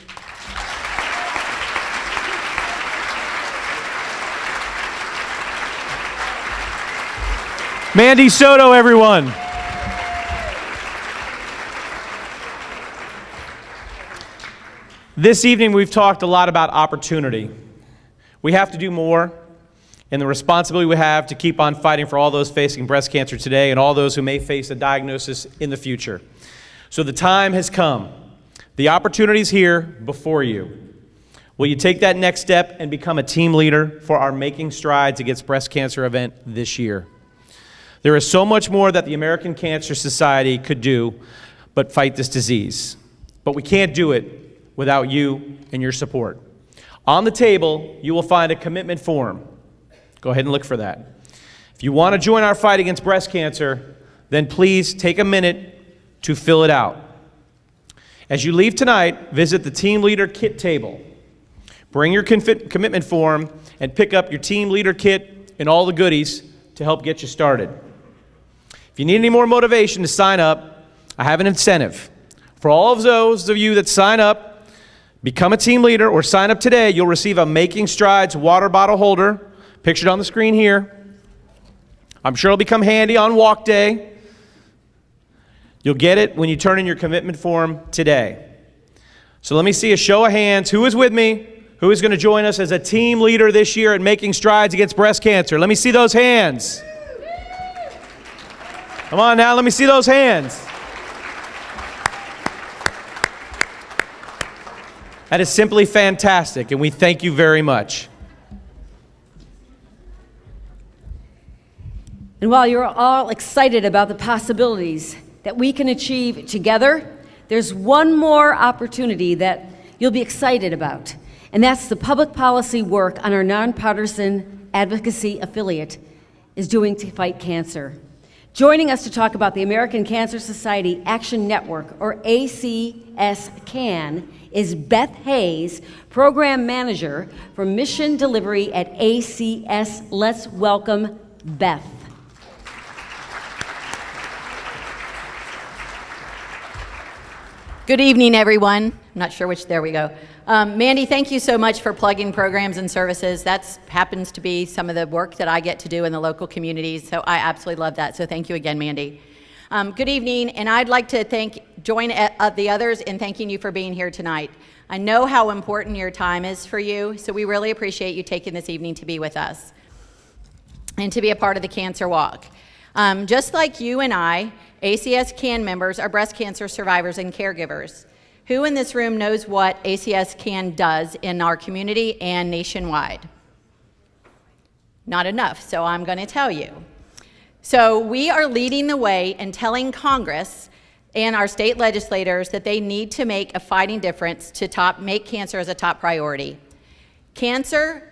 Mandi Soto, everyone. This evening we've talked a lot about opportunity. We have to do more, and the responsibility we have to keep on fighting for all those facing breast cancer today and all those who may face a diagnosis in the future. So the time has come. The opportunity is here before you. Will you take that next step and become a team leader for our Making Strides Against Breast Cancer event this year? There is so much more that the American Cancer Society could do but fight this disease. But we can't do it without you and your support. On the table, you will find a commitment form. Go ahead and look for that. If you want to join our fight against breast cancer, then please take a minute to fill it out. As you leave tonight, visit the Team Leader Kit table. Bring your commitment form and pick up your Team Leader Kit and all the goodies to help get you started. If you need any more motivation to sign up, I have an incentive. For all of those of you that sign up, become a team leader, or sign up today, you'll receive a Making Strides water bottle holder, pictured on the screen here. I'm sure it'll become handy on walk day. You'll get it when you turn in your commitment form today. So let me see a show of hands. Who is with me? Who is going to join us as a team leader this year at Making Strides Against Breast Cancer? Let me see those hands. Come on now, let me see those hands. That is simply fantastic, and we thank you very much. And while you're all excited about the possibilities that we can achieve together, there's one more opportunity that you'll be excited about, and that's the public policy work on our nonpartisan advocacy affiliate is doing to fight cancer. Joining us to talk about the American Cancer Society Action Network, or ACS-CAN, is Beth Hayes, Program Manager for Mission Delivery at ACS. Let's welcome Beth. Good evening, everyone. I'm not sure which, there we go. Mandi, thank you so much for plugging programs and services. That happens to be some of the work that I get to do in the local communities, so I absolutely love that. So thank you again, Mandi. Good evening, and I'd like to join the others in thanking you for being here tonight. I know how important your time is for you, so we really appreciate you taking this evening to be with us and to be a part of the Cancer Walk. Just like you and I, ACS CAN members are breast cancer survivors and caregivers. Who in this room knows what ACS CAN does in our community and nationwide? Not enough, so I'm going to tell you. So we are leading the way and telling Congress and our state legislators that they need to make a fighting difference to make cancer as a top priority. Cancer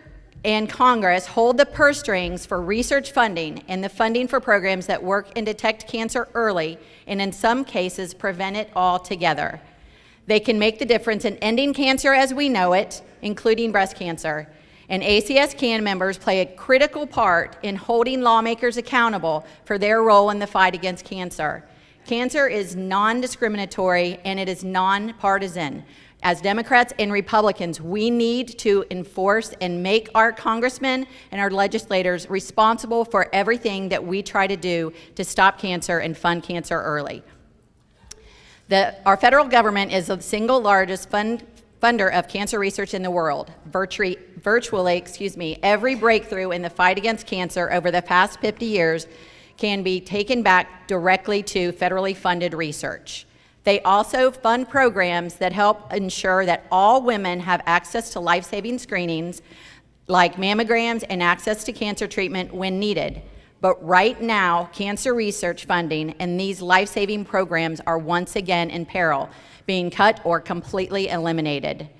and Congress hold the purse strings for research funding and the funding for programs that work and detect cancer early and in some cases prevent it altogether. They can make the difference in ending cancer as we know it, including breast cancer. And ACS CAN members play a critical part in holding lawmakers accountable for their role in the fight against cancer. Cancer is non-discriminatory and it is non-partisan. As Democrats and Republicans, we need to enforce and make our congressmen and our legislators responsible for everything that we try to do to stop cancer and fund cancer early. Our federal government is the single largest funder of cancer research in the world. Virtually, every breakthrough in the fight against cancer over the past 50 years can be taken back directly to federally funded research. They also fund programs that help ensure that all women have access to life-saving screenings like mammograms and access to cancer treatment when needed. But right now, cancer research funding and these life-saving programs are once again in peril, being cut or completely eliminated.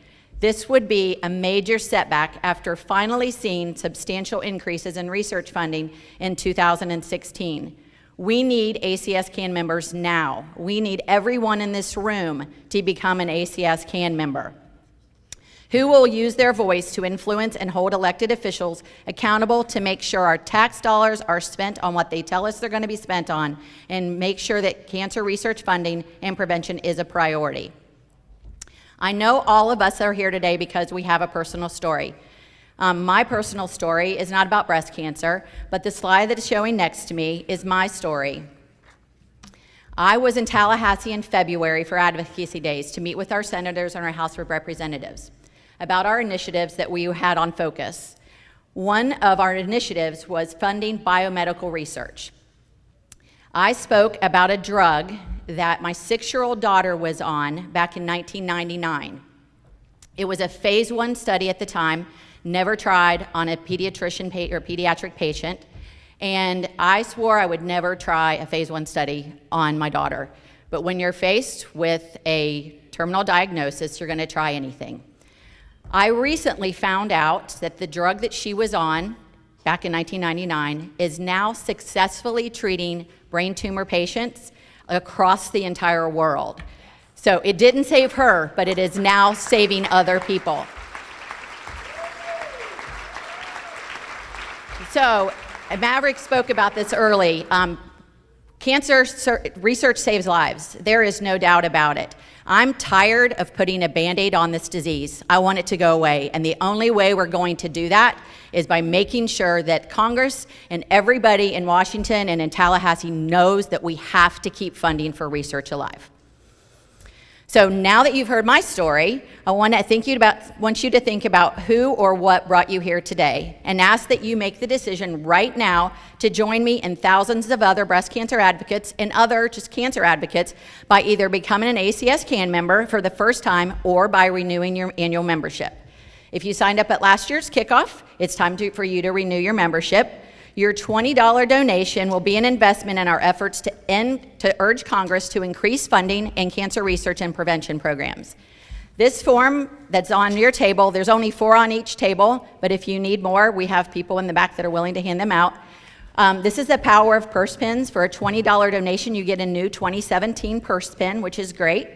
This would be a major setback after finally seeing substantial increases in research funding in 2016. We need ACS CAN members now. We need everyone in this room to become an ACS CAN member, who will use their voice to influence and hold elected officials accountable to make sure our tax dollars are spent on what they tell us they're going to be spent on and make sure that cancer research funding and prevention is a priority. I know all of us are here today because we have a personal story. My personal story is not about breast cancer, but the slide that is showing next to me is my story. I was in Tallahassee in February for Advocacy Days to meet with our senators and our House of Representatives about our initiatives that we had on focus. One of our initiatives was funding biomedical research. I spoke about a drug that my 6-year-old daughter was on back in 1999. It was a phase 1 study at the time, never tried on a pediatric patient, and I swore I would never try a phase 1 study on my daughter. But when you're faced with a terminal diagnosis, you're going to try anything. I recently found out that the drug that she was on back in 1999 is now successfully treating brain tumor patients across the entire world. So it didn't save her, but it is now saving other people. So Maverick spoke about this early. Cancer research saves lives. There is no doubt about it. I'm tired of putting a Band-Aid on this disease. I want it to go away. And the only way we're going to do that is by making sure that Congress and everybody in Washington and in Tallahassee knows that we have to keep funding for research alive. So now that you've heard my story, I want you to think about who or what brought you here today and ask that you make the decision right now to join me and thousands of other breast cancer advocates and other just cancer advocates by either becoming an ACS CAN member for the first time or by renewing your annual membership. If you signed up at last year's kickoff, it's time for you to renew your membership. Your $20 donation will be an investment in our efforts to urge Congress to increase funding in cancer research and prevention programs. This form that's on your table, there's only 4 on each table, but if you need more, we have people in the back that are willing to hand them out. This is the power of purse pins. For a $20 donation, you get a new 2017 purse pin, which is great.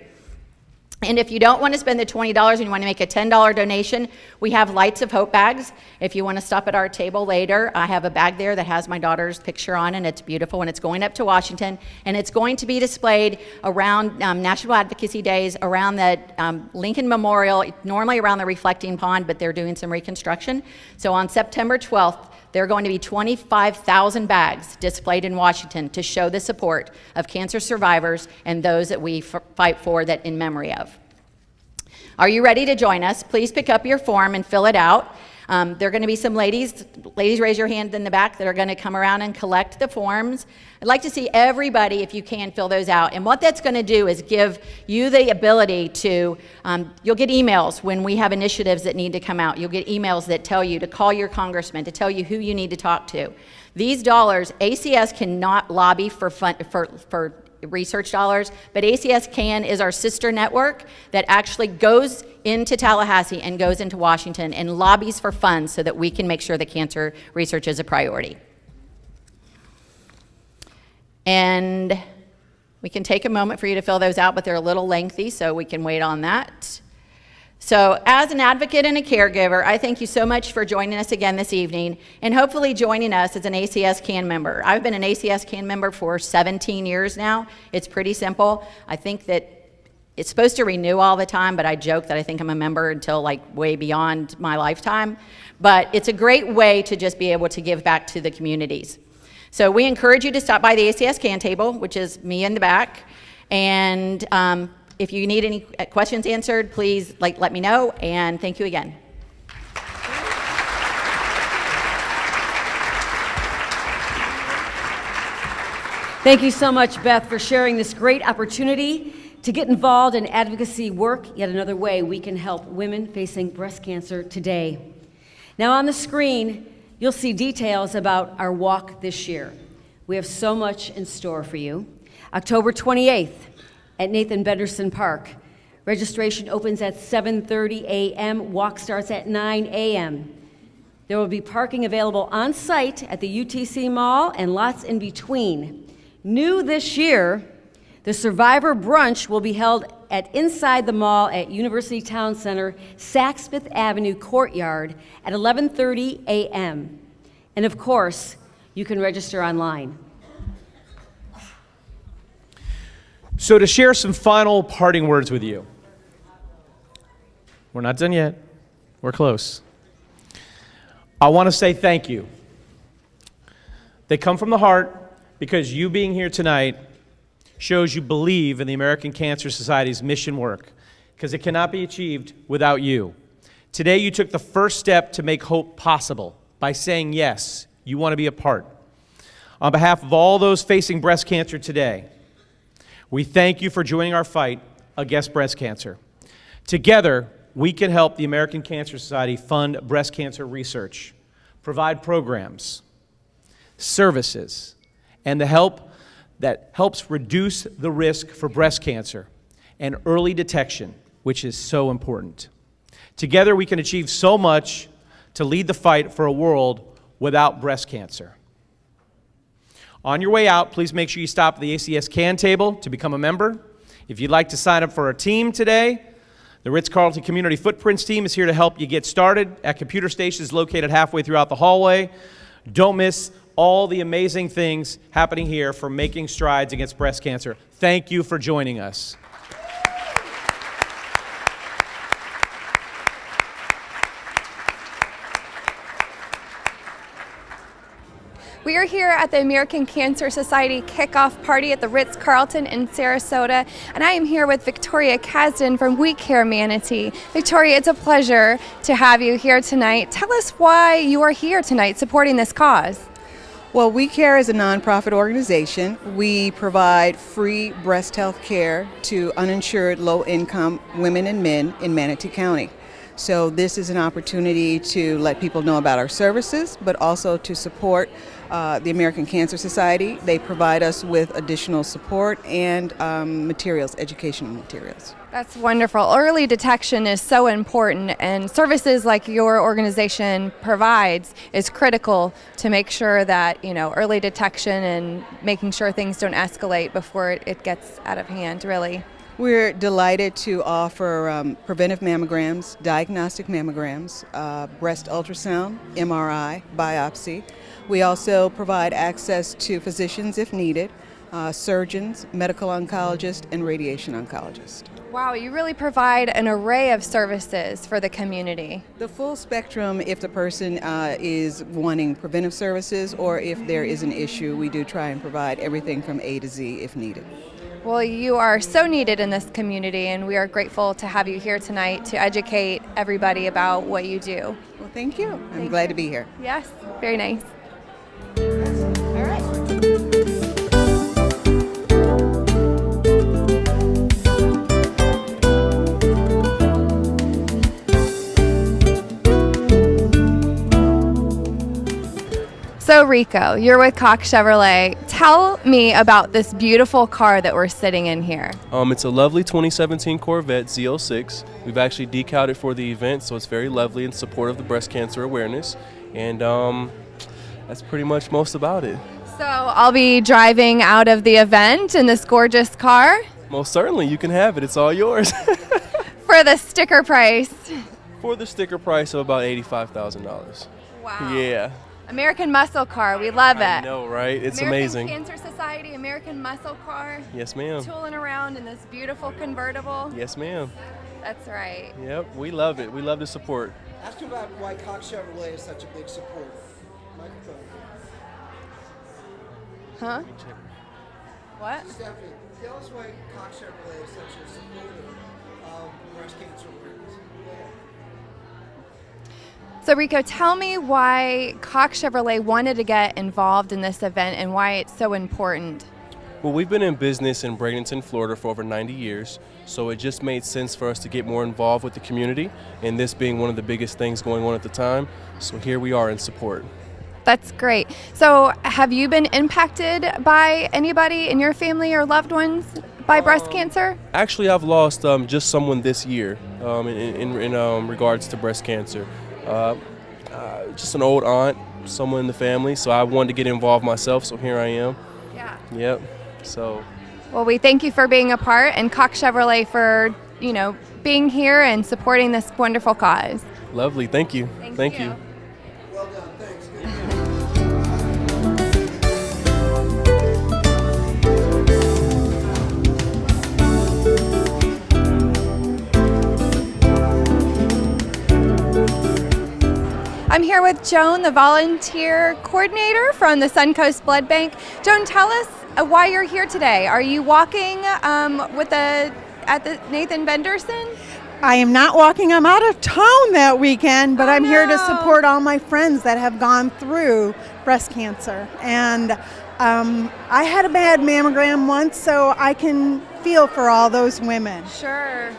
And if you don't want to spend the $20 and you want to make a $10 donation, we have Lights of Hope bags. If you want to stop at our table later, I have a bag there that has my daughter's picture on, and it's beautiful, and it's going up to Washington, and it's going to be displayed around National Advocacy Days, around the Lincoln Memorial, normally around the reflecting pond, but they're doing some reconstruction. So on September 12th, there are going to be 25,000 bags displayed in Washington to show the support of cancer survivors and those that we fight for that in memory of. Are you ready to join us? Please pick up your form and fill it out. There are going to be some ladies raise your hand in the back, that are going to come around and collect the forms. I'd like to see everybody, if you can, fill those out. And what that's going to do is give you the ability to, you'll get emails when we have initiatives that need to come out. You'll get emails that tell you to call your congressman, to tell you who you need to talk to. These dollars, ACS cannot lobby for research dollars, but ACS is our sister network that actually goes into Tallahassee and goes into Washington and lobbies for funds so that we can make sure that cancer research is a priority. And we can take a moment for you to fill those out, but they're a little lengthy, so we can wait on that. So as an advocate and a caregiver, I thank you so much for joining us again this evening, and hopefully joining us as an ACS CAN member. I've been an ACS CAN member for 17 years now. It's pretty simple. I think that it's supposed to renew all the time, but I joke that I think I'm a member until like way beyond my lifetime. But it's a great way to just be able to give back to the communities. So we encourage you to stop by the ACS CAN table, which is me in the back, and if you need any questions answered, please let me know, and thank you again. Thank you so much, Beth, for sharing this great opportunity to get involved in advocacy work, yet another way we can help women facing breast cancer today. Now on the screen, you'll see details about our walk this year. We have so much in store for you. October 28th, at Nathan Benderson Park. Registration opens at 7:30 a.m. Walk starts at 9 a.m. There will be parking available on site at the UTC Mall and lots in between. New this year, the Survivor Brunch will be held at inside the mall at University Town Center, Saks Fifth Avenue Courtyard at 11:30 a.m. And of course, you can register online. So to share some final parting words with you, we're not done yet. We're close. I want to say thank you. They come from the heart because you being here tonight shows you believe in the American Cancer Society's mission work, because it cannot be achieved without you. Today you took the first step to make hope possible by saying yes, you want to be a part. On behalf of all those facing breast cancer today, we thank you for joining our fight against breast cancer. Together, we can help the American Cancer Society fund breast cancer research, provide programs, services, and the help that helps reduce the risk for breast cancer and early detection, which is so important. Together, we can achieve so much to lead the fight for a world without breast cancer. On your way out, please make sure you stop at the ACS CAN table to become a member. If you'd like to sign up for a team today, the Ritz-Carlton Community Footprints team is here to help you get started at computer stations located halfway throughout the hallway. Don't miss all the amazing things happening here for making strides against breast cancer. Thank you for joining us. We are here at the American Cancer Society Kickoff Party at the Ritz-Carlton in Sarasota, and I am here with Victoria Kasdan from We Care Manatee. Victoria, it's a pleasure to have you here tonight. Tell us why you are here tonight supporting this cause. Well, We Care is a nonprofit organization. We provide free breast health care to uninsured, low-income women and men in Manatee County. So this is an opportunity to let people know about our services, but also to support the American Cancer Society. They provide us with additional support and materials, educational materials. That's wonderful. Early detection is so important, and services like your organization provides is critical to make sure that, early detection and making sure things don't escalate before it gets out of hand, really. We're delighted to offer preventive mammograms, diagnostic mammograms, breast ultrasound, MRI, biopsy. We also provide access to physicians if needed, surgeons, medical oncologists, and radiation oncologists. Wow, you really provide an array of services for the community. The full spectrum if the person is wanting preventive services or if there is an issue, we do try and provide everything from A to Z if needed. Well, you are so needed in this community, and we are grateful to have you here tonight to educate everybody about what you do. Well, thank you. I'm glad to be here. Yes, very nice. All right. So Rico, you're with Cox Chevrolet. Tell me about this beautiful car that we're sitting in here. It's a lovely 2017 Corvette Z06. We've actually decaled it for the event, so it's very lovely in support of the breast cancer awareness. And that's pretty much most about it. So I'll be driving out of the event in this gorgeous car? Most certainly, you can have it. It's all yours. For the sticker price? For the sticker price of about $85,000. Wow. Yeah. American Muscle Car, we love it. I know, right? It's amazing. American Cancer Society, American Muscle Car. Yes, ma'am. Tooling around in this beautiful convertible. Yes, ma'am. That's right. Yep, we love it. We love the support. Ask him about why Cox Chevrolet is such a big supporter. Microphone. Huh? What? Stephanie, tell us why Cox Chevrolet is such a supporter of breast cancer awareness. So Rico, tell me why Cox Chevrolet wanted to get involved in this event and why it's so important. Well, we've been in business in Bradenton, Florida for over 90 years, so it just made sense for us to get more involved with the community, and this being one of the biggest things going on at the time, so here we are in support. That's great. So have you been impacted by anybody in your family or loved ones by breast cancer? Actually, I've lost just someone this year in regards to breast cancer. Just an old aunt, someone in the family, so I wanted to get involved myself, so here I am. Yeah. Yep. So. Well, we thank you for being a part, and Cox Chevrolet for, being here and supporting this wonderful cause. Lovely. Thank you. Thank you. Well done. Thanks. I'm here with Joan, the volunteer coordinator from the Suncoast Blood Bank. Joan, tell us why you're here today. Are you walking at the Nathan Benderson? I am not walking. I'm out of town that weekend, but I'm here to support all my friends that have gone through breast cancer. And I had a bad mammogram once, so I can feel for all those women. Sure.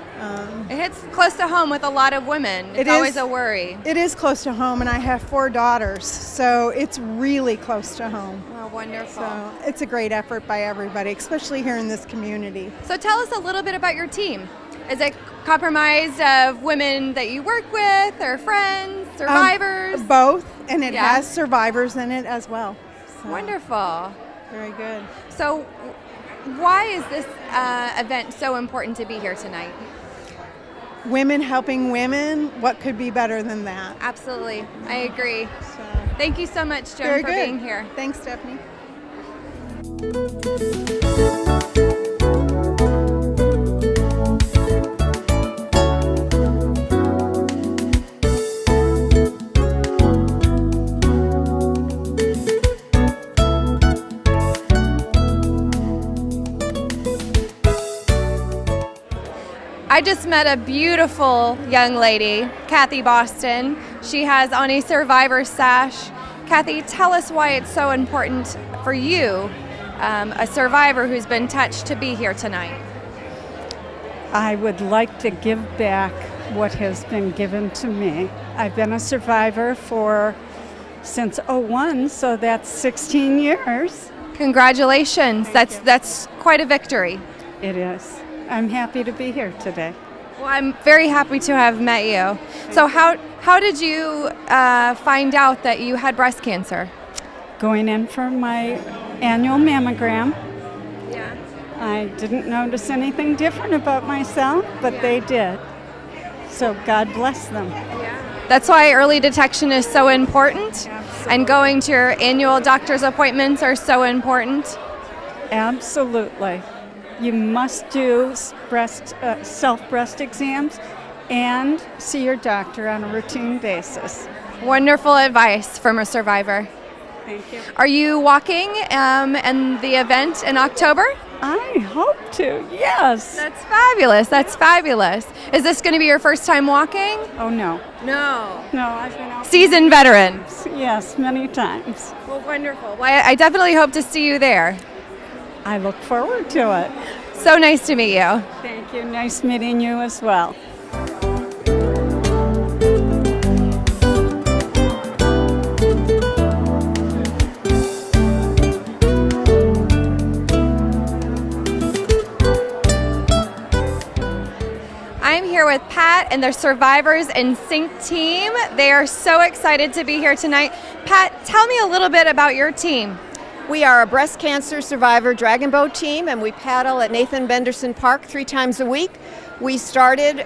It hits close to home with a lot of women. It's always a worry. It is close to home, and I have 4 daughters, so it's really close to home. Oh, wonderful. So it's a great effort by everybody, especially here in this community. So tell us a little bit about your team. Is it comprised of women that you work with or friends, survivors? Both, and it has survivors in it as well. So. Wonderful. Very good. So why is this event so important to be here tonight? Women helping women, what could be better than that? Absolutely, I agree. So, thank you so much, Joan, for being here. Thanks, Stephanie. I just met a beautiful young lady, Kathy Boston. She has on a survivor sash. Kathy, tell us why it's so important for you, a survivor who's been touched, to be here tonight. I would like to give back what has been given to me. I've been a survivor since 2001, so that's 16 years. Congratulations. That's quite a victory. It is. I'm happy to be here today. Well, I'm very happy to have met you. So how did you find out that you had breast cancer? Going in for my annual mammogram. Yeah. I didn't notice anything different about myself, but they did. So God bless them. That's why early detection is so important, and going to your annual doctor's appointments are so important. Absolutely. You must do self-breast exams and see your doctor on a routine basis. Wonderful advice from a survivor. Thank you. Are you walking in the event in October? I hope to, yes. That's fabulous. That's fabulous. Is this going to be your first time walking? Oh, no. No. No, I've been out. Seasoned veteran. Yes, many times. Well, wonderful. Well, I definitely hope to see you there. I look forward to it. So nice to meet you. Thank you. Nice meeting you as well. I'm here with Pat and the Survivors in Sync team. They are so excited to be here tonight. Pat, tell me a little bit about your team. We are a breast cancer survivor dragon boat team, and we paddle at Nathan Benderson Park 3 times a week. We started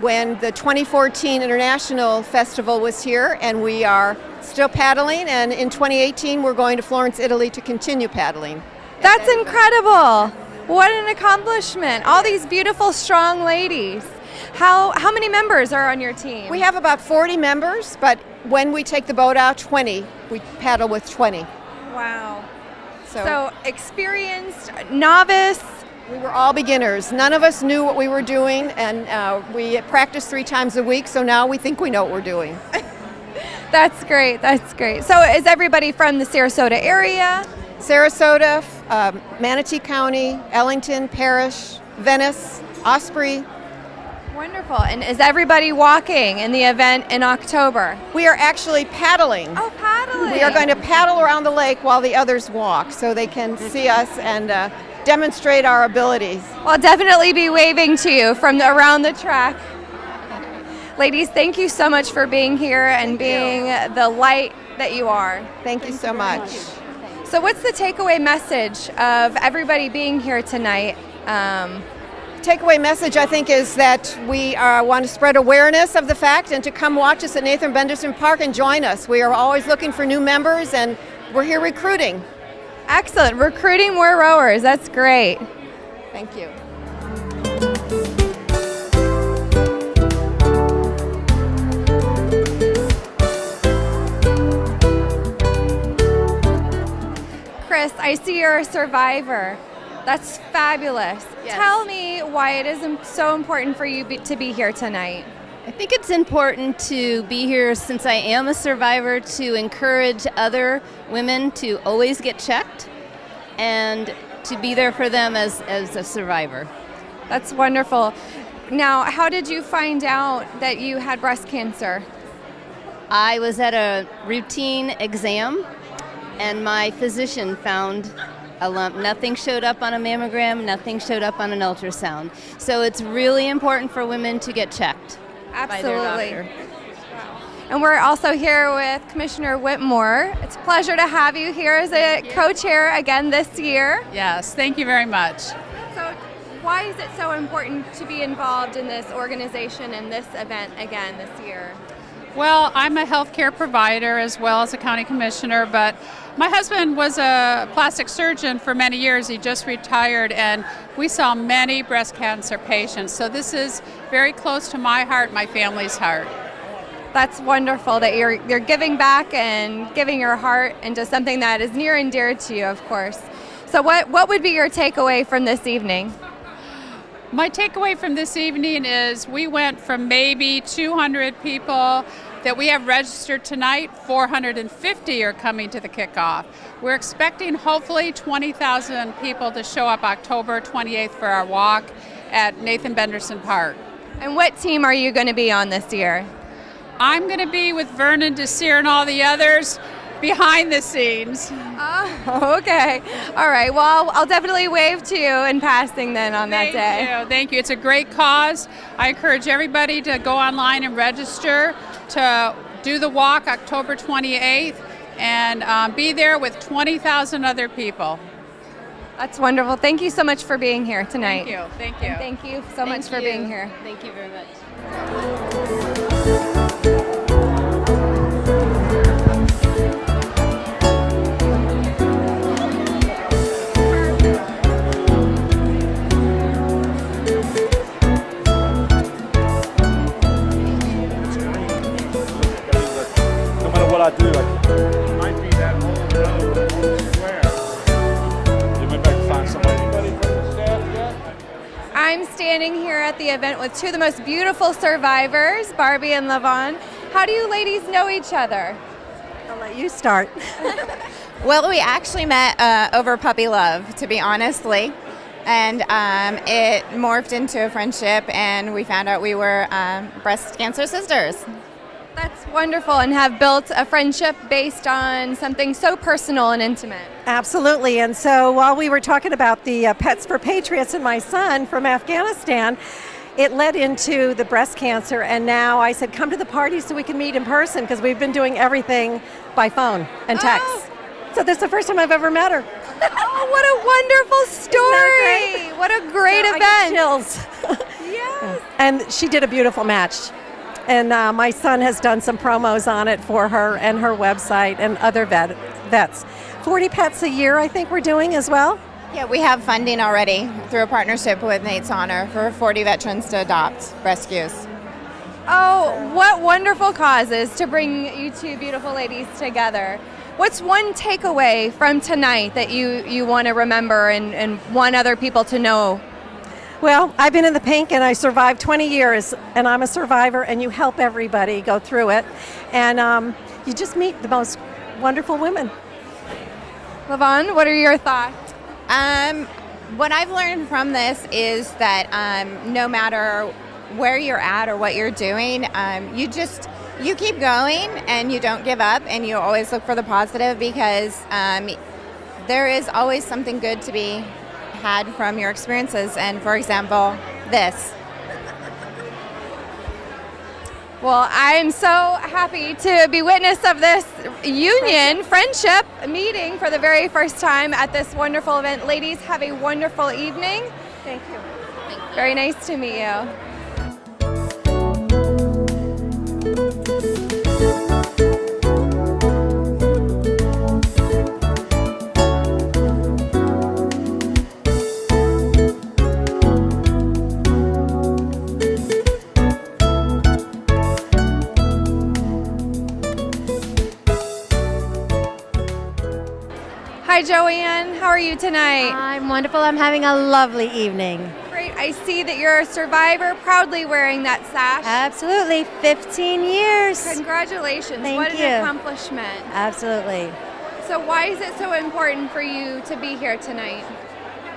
when the 2014 International Festival was here, and we are still paddling, and in 2018 we're going to Florence, Italy to continue paddling. That's incredible. What an accomplishment. All these beautiful, strong ladies. How many members are on your team? We have about 40 members, but when we take the boat out, 20. We paddle with 20. Wow. So experienced, novice? We were all beginners. None of us knew what we were doing, and we practiced 3 times a week, so now we think we know what we're doing. That's great. That's great. So is everybody from the Sarasota area? Sarasota, Manatee County, Ellington Parish, Venice, Osprey. Wonderful. And is everybody walking in the event in October? We are actually paddling. Oh, paddling. We are going to paddle around the lake while the others walk so they can see us and demonstrate our abilities. I'll definitely be waving to you from around the track. Ladies, thank you so much for being here and being the light that you are. Thank you so much. So what's the takeaway message of everybody being here tonight? Takeaway message, I think, is that we want to spread awareness of the fact and to come watch us at Nathan Benderson Park and join us. We are always looking for new members, and we're here recruiting. Excellent. Recruiting more rowers. That's great. Thank you. Chris, I see you're a survivor. That's fabulous. Yes. Tell me why it is so important for you to be here tonight. I think it's important to be here since I am a survivor to encourage other women to always get checked and to be there for them as a survivor. That's wonderful. Now, how did you find out that you had breast cancer? I was at a routine exam and my physician found a lump. Nothing showed up on a mammogram, nothing showed up on an ultrasound. So it's really important for women to get checked by their doctor. And we're also here with Commissioner Whitmore. It's a pleasure to have you here as a co-chair again this year. Yes, thank you very much. So why is it so important to be involved in this organization and this event again this year? Well, I'm a healthcare provider as well as a county commissioner, but my husband was a plastic surgeon for many years. He just retired, and we saw many breast cancer patients. So this is very close to my heart, my family's heart. That's wonderful that you're giving back and giving your heart into something that is near and dear to you, of course. So what would be your takeaway from this evening? My takeaway from this evening is we went from maybe 200 people that we have registered tonight, 450 are coming to the kickoff. We're expecting hopefully 20,000 people to show up October 28th for our walk at Nathan Benderson Park. And what team are you going to be on this year? I'm going to be with Vernon Desir and all the others behind the scenes. Oh, okay. All right. Well, I'll definitely wave to you in passing then on that day. Thank you. It's a great cause. I encourage everybody to go online and register to do the walk October 28th and be there with 20,000 other people. That's wonderful. Thank you so much for being here tonight. Thank you. And thank you so much for being here. Thank you very much. No matter what I do, it might be that whole row, the whole square. You might better find somebody. Anybody from the staff yet? I'm standing here at the event with two of the most beautiful survivors, Barbie and Lavon. How do you ladies know each other? I'll let you start. Well, we actually met over puppy love, to be honestly. And it morphed into a friendship, and we found out we were breast cancer sisters. That's wonderful, and have built a friendship based on something so personal and intimate. Absolutely. And so while we were talking about the Pets for Patriots and my son from Afghanistan, it led into the breast cancer. And now I said, come to the party so we can meet in person, because we've been doing everything by phone and text. So this is the first time I've ever met her. Oh, what a wonderful story. What a great event. I get chills. Yes. And she did a beautiful match. And my son has done some promos on it for her and her website and other vets. 40 pets a year, I think we're doing as well. Yeah, we have funding already through a partnership with Nate's Honor for 40 veterans to adopt rescues. Oh, what wonderful causes to bring you two beautiful ladies together. What's one takeaway from tonight that you want to remember and want other people to know? Well, I've been in the pink and I survived 20 years, and I'm a survivor, and you help everybody go through it. And you just meet the most wonderful women. Lavon, what are your thoughts? What I've learned from this is that no matter where you're at or what you're doing, you keep going and you don't give up, and you always look for the positive, because there is always something good to be had from your experiences. And for example, this. Well, I am so happy to be witness of this friendship meeting for the very first time at this wonderful event. Ladies, have a wonderful evening. Thank you. Very nice to meet you. Hi, Joanne. How are you tonight? I'm wonderful. I'm having a lovely evening. Great. I see that you're a survivor, proudly wearing that sash. Absolutely. 15 years. Congratulations. Thank What you. an accomplishment. Absolutely. So why is it so important for you to be here tonight?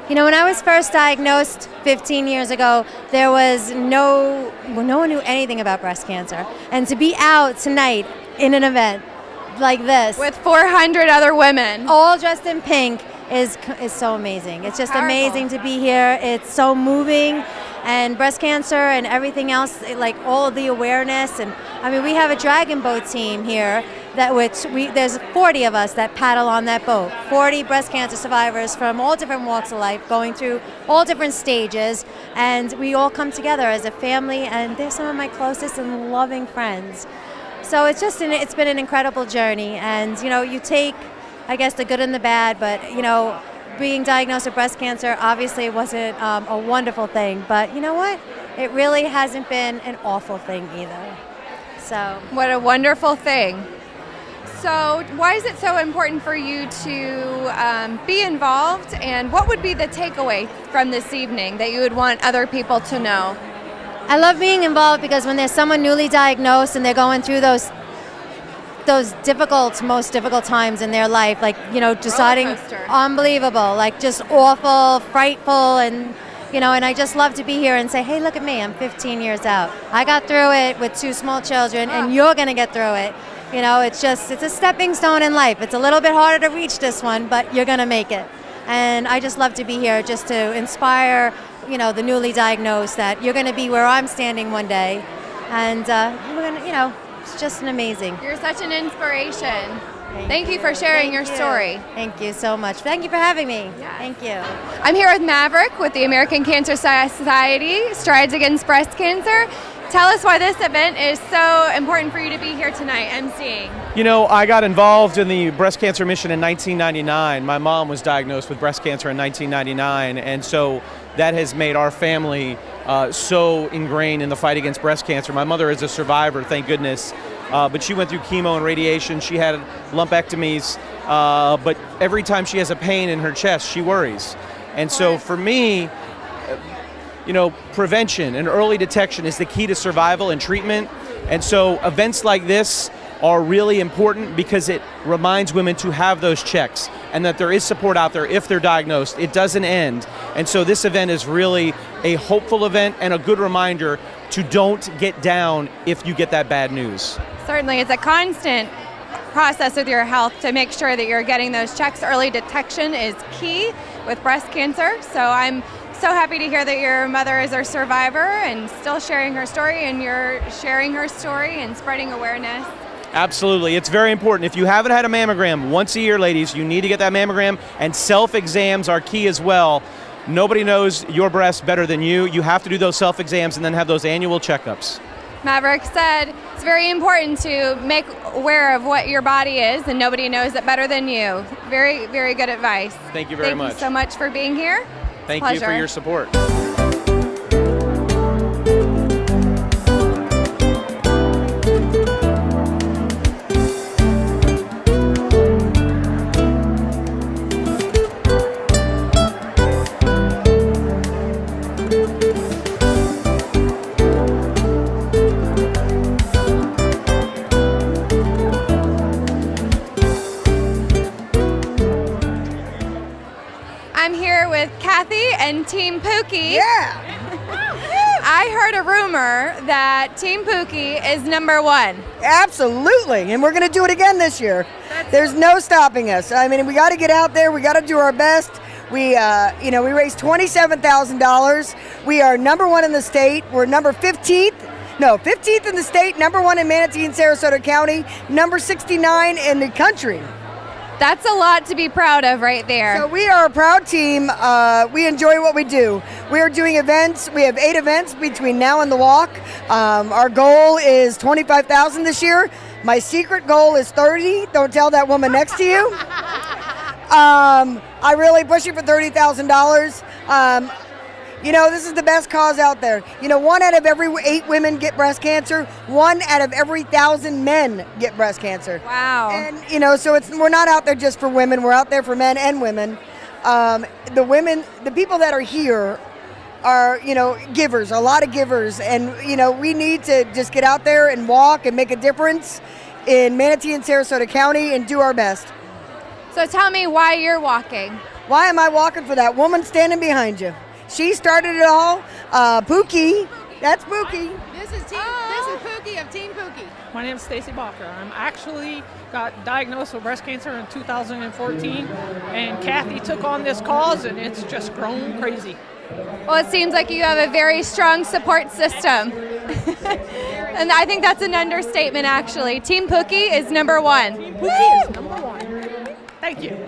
You know, when I was first diagnosed 15 years ago, there was no one knew anything about breast cancer. And to be out tonight in an event like this with 400 other women all dressed in pink is so amazing. It's just Powerful. amazing to be here. It's so moving, and breast cancer and everything else, like all of the awareness. And I mean, we have a dragon boat team here there's 40 of us that paddle on that boat. 40 breast cancer survivors from all different walks of life, going through all different stages, and we all come together as a family, and they're some of my closest and loving friends. So it's been an incredible journey, and you take, I guess, the good and the bad, but being diagnosed with breast cancer obviously wasn't a wonderful thing, but you know what? It really hasn't been an awful thing either. So what a wonderful thing. So why is it so important for you to be involved, and what would be the takeaway from this evening that you would want other people to know? I love being involved because when there's someone newly diagnosed and they're going through those most difficult times in their life, like, deciding, unbelievable, like just awful, frightful, and, and I just love to be here and say, hey, look at me, I'm 15 years out. I got through it with 2 small children, and you're going to get through it. It's a stepping stone in life. It's a little bit harder to reach this one, but you're going to make it. And I just love to be here just to inspire the newly diagnosed, that you're going to be where I'm standing one day, and we're going to, it's just an amazing. You're such an inspiration. Thank you for sharing your story. Thank you so much. Thank you for having me. Thank you. I'm here with Maverick with the American Cancer Society, Strides Against Breast Cancer. Tell us why this event is so important for you to be here tonight emceeing. You know, I got involved in the breast cancer mission in 1999. My mom was diagnosed with breast cancer in 1999, and so that has made our family so ingrained in the fight against breast cancer. My mother is a survivor, thank goodness, but she went through chemo and radiation. She had lumpectomies, but every time she has a pain in her chest, she worries. And so for me, you know, prevention and early detection is the key to survival and treatment. And so events like this are really important because it reminds women to have those checks and that there is support out there if they're diagnosed. It doesn't end. And so this event is really a hopeful event and a good reminder to don't get down if you get that bad news. Certainly, it's a constant process with your health to make sure that you're getting those checks. Early detection is key with breast cancer. So I'm so happy to hear that your mother is a survivor and still sharing her story, and you're sharing her story and spreading awareness. Absolutely. It's very important. If you haven't had a mammogram once a year, ladies, you need to get that mammogram, and self-exams are key as well. Nobody knows your breast better than you. You have to do those self-exams and then have those annual checkups. Maverick said it's very important to make aware of what your body is, and nobody knows it better than you. Very, very good advice. Thank you very much. Thank you so much for being here. Thank Pleasure. you for your support. I'm here with Kathy and Team Pookie. Yeah! I heard a rumor that Team Pookie is #1. Absolutely, and we're going to do it again this year. There's no stopping us. I mean, we got to get out there. We got to do our best. We raised $27,000. We are #1 in the state. We're number 15th. No, 15th in the state, #1 in Manatee and Sarasota County, number 69 in the country. That's a lot to be proud of right there. So we are a proud team. We enjoy what we do. We are doing events. We have 8 events between now and the walk. Our goal is $25,000 this year. My secret goal is 30. Don't tell that woman next to you. I really push it for $30,000. You know, this is the best cause out there. You know, 1 out of every 8 women get breast cancer. 1 out of every 1,000 men get breast cancer. Wow. And, you know, so we're not out there just for women. We're out there for men and women. The people that are here are, you know, givers, a lot of givers. And, you know, we need to just get out there and walk and make a difference in Manatee and Sarasota County and do our best. So tell me why you're walking. Why am I walking? For that woman standing behind you. She started it all. Pookie, that's Pookie. This is Pookie of Team Pookie. My name is Stacy Bacher. I'm actually got diagnosed with breast cancer in 2014, and Kathy took on this cause, and it's just grown crazy. Well, it seems like you have a very strong support system. And I think that's an understatement, actually. Team Pookie is #1. Team Pookie is #1. Thank you.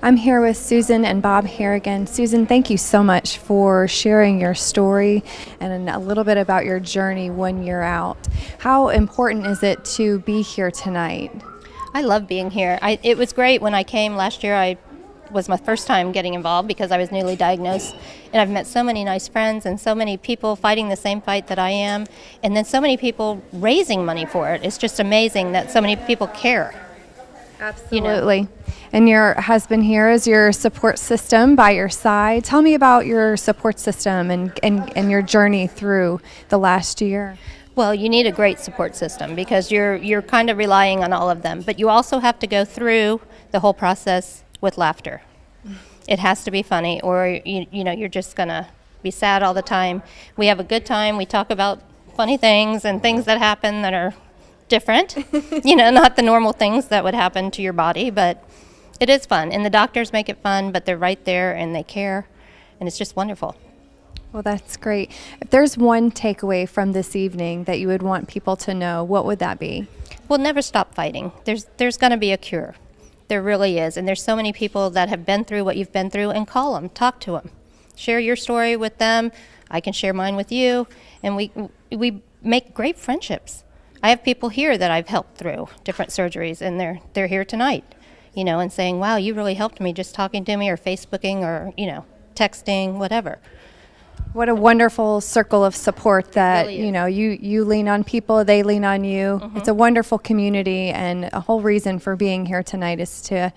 I'm here with Susan and Bob Harrigan. Susan, thank you so much for sharing your story and a little bit about your journey when you're out. How important is it to be here tonight? I love being here. It was great when I came last year. I was my first time getting involved because I was newly diagnosed, and I've met so many nice friends and so many people fighting the same fight that I am, and then so many people raising money for it. It's just amazing that so many people care. Absolutely. You know? And your husband here is your support system by your side. Tell me about your support system and your journey through the last year. Well, you need a great support system because you're kind of relying on all of them. But you also have to go through the whole process with laughter. It has to be funny, or you're just going to be sad all the time. We have a good time. We talk about funny things and things that happen that are different. Not the normal things that would happen to your body, but it is fun. And the doctors make it fun, but they're right there and they care, and it's just wonderful. Well, that's great. If there's one takeaway from this evening that you would want people to know, what would that be? Well, never stop fighting. There's going to be a cure. There really is. And there's so many people that have been through what you've been through, and call them, talk to them. Share your story with them. I can share mine with you. And we make great friendships. I have people here that I've helped through different surgeries, and they're here tonight, and saying, wow, you really helped me just talking to me or Facebooking or, texting, whatever. What a wonderful circle of support that, really you lean on people, they lean on you. Mm-hmm. It's a wonderful community, and a whole reason for being here tonight is to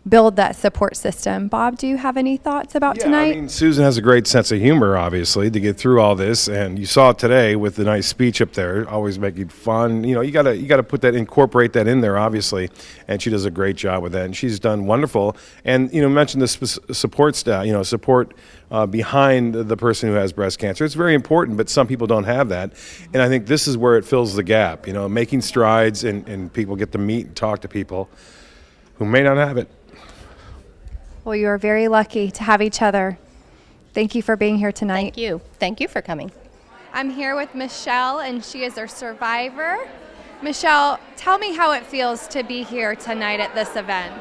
build that support system. Bob, do you have any thoughts about tonight? I mean, Susan has a great sense of humor, obviously, to get through all this, and you saw it today with the nice speech up there, always making fun. You gotta put that, incorporate that in there, obviously, and she does a great job with that, and she's done wonderful. And mention the support staff, support behind the person who has breast cancer. It's very important, but some people don't have that, and I think this is where it fills the gap. Making strides, and people get to meet and talk to people who may not have it. Well, you are very lucky to have each other. Thank you for being here tonight. Thank you. Thank you for coming. I'm here with Michelle, and she is our survivor. Michelle, tell me how it feels to be here tonight at this event.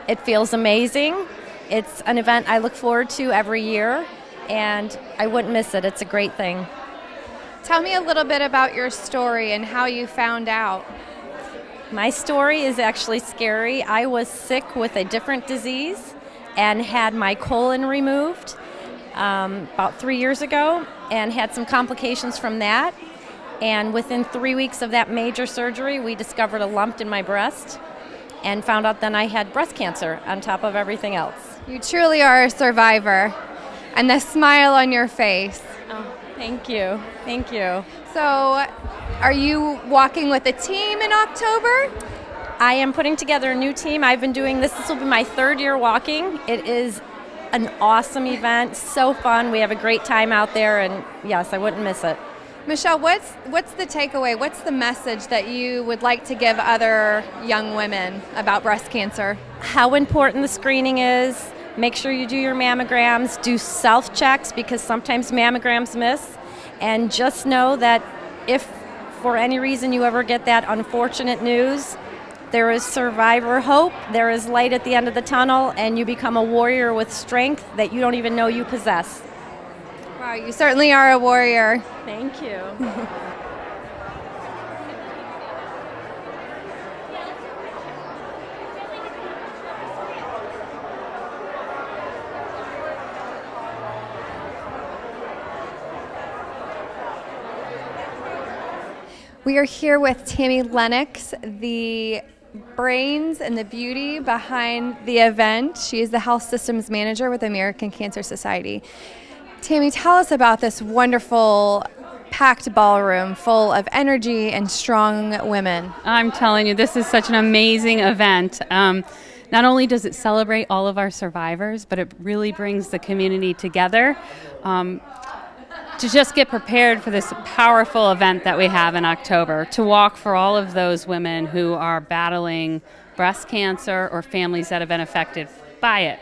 It feels amazing. It's an event I look forward to every year, and I wouldn't miss it. It's a great thing. Tell me a little bit about your story and how you found out. My story is actually scary. I was sick with a different disease and had my colon removed about 3 years ago, and had some complications from that. And within 3 weeks of that major surgery, we discovered a lump in my breast and found out then I had breast cancer on top of everything else. You truly are a survivor, and the smile on your face. Oh, thank you. Thank you. So, are you walking with a team in October? I am putting together a new team. I've been doing this. This will be my 3rd year walking. It is an awesome event, so fun. We have a great time out there, and yes, I wouldn't miss it. Michelle, what's the takeaway? What's the message that you would like to give other young women about breast cancer? How important the screening is. Make sure you do your mammograms. Do self-checks, because sometimes mammograms miss. And just know that if for any reason you ever get that unfortunate news, there is survivor hope, there is light at the end of the tunnel, and you become a warrior with strength that you don't even know you possess. Wow, you certainly are a warrior. Thank you. We are here with Tammy Lennox, the brains and the beauty behind the event. She is the health systems manager with the American Cancer Society. Tammy, tell us about this wonderful packed ballroom full of energy and strong women. I'm telling you, this is such an amazing event. Not only does it celebrate all of our survivors, but it really brings the community together to just get prepared for this powerful event that we have in October, to walk for all of those women who are battling breast cancer or families that have been affected by it.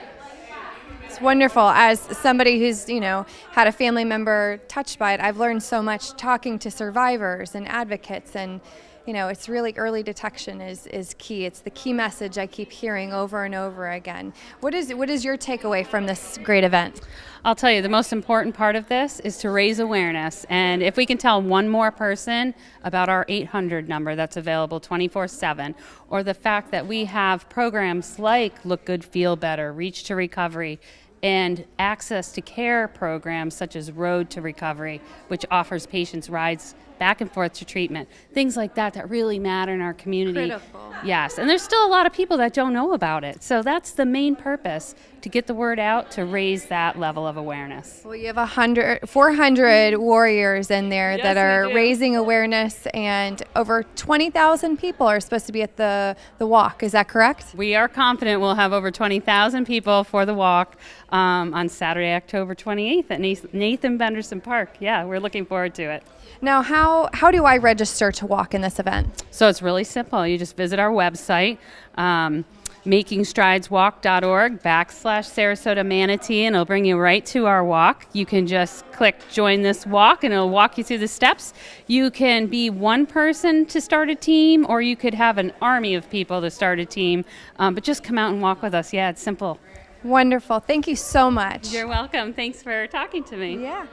It's wonderful. As somebody who's, had a family member touched by it, I've learned so much talking to survivors and advocates, and it's really early detection is key. It's the key message I keep hearing over and over again. What is your takeaway from this great event? I'll tell you, the most important part of this is to raise awareness. And if we can tell one more person about our 800 number that's available 24/7, or the fact that we have programs like Look Good, Feel Better, Reach to Recovery, and access to care programs such as Road to Recovery, which offers patients rides back and forth to treatment. Things like that that really matter in our community. Critical. Yes, and there's still a lot of people that don't know about it. So that's the main purpose, to get the word out, to raise that level of awareness. Well, you have 400 warriors in there Yes, that are we do. raising awareness, and over 20,000 people are supposed to be at the walk. Is that correct? We are confident we'll have over 20,000 people for the walk on Saturday, October 28th at Nathan Benderson Park. Yeah, we're looking forward to it. Now, how do I register to walk in this event? So it's really simple. You just visit our website, makingstrideswalk.org/Sarasota Manatee, and it'll bring you right to our walk. You can just click join this walk, and it'll walk you through the steps. You can be one person to start a team, or you could have an army of people to start a team, but just come out and walk with us. Yeah, it's simple. Wonderful. Thank you so much. You're welcome. Thanks for talking to me. Yeah.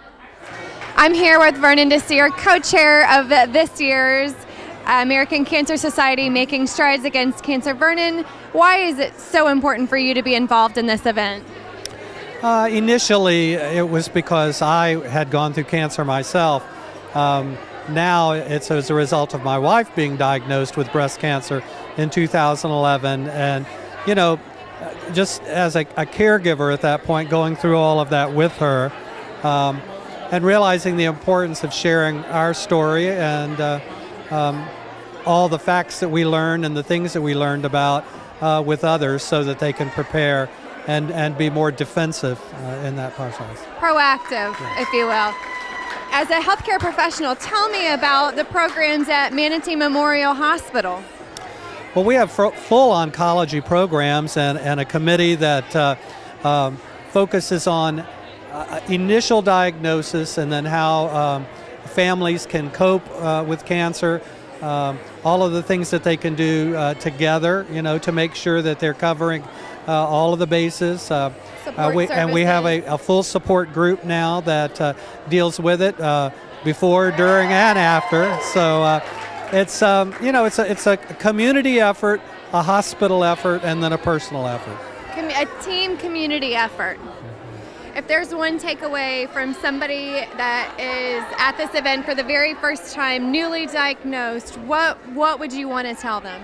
I'm here with Vernon Desir, co-chair of this year's American Cancer Society Making Strides Against Cancer. Vernon, why is it so important for you to be involved in this event? Initially, it was because I had gone through cancer myself. Now it's as a result of my wife being diagnosed with breast cancer in 2011. And, you know, just as a caregiver at that point, going through all of that with her, and realizing the importance of sharing our story and all the facts that we learned and the things that we learned about with others, so that they can prepare and be more defensive in that process. Proactive, if you will. As a healthcare professional, tell me about the programs at Manatee Memorial Hospital. Well, we have full oncology programs and a committee that focuses on initial diagnosis, and then how families can cope with cancer, all of the things that they can do together, you know, to make sure that they're covering all of the bases. And we have a full support group now that deals with it before, during, and after. So it's you know, it's a community effort, a hospital effort, and then a personal effort. A team community effort. If there's one takeaway from somebody that is at this event for the very first time, newly diagnosed, what would you want to tell them?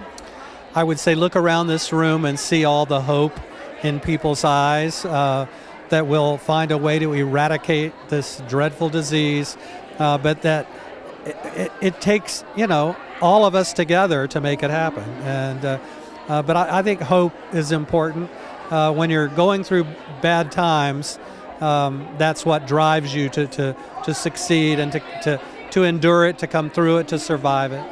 I would say look around this room and see all the hope in people's eyes, that we'll find a way to eradicate this dreadful disease, but that it takes, you know, all of us together to make it happen. And but I think hope is important. When you're going through bad times, that's what drives you to succeed and to endure it, to come through it, to survive it.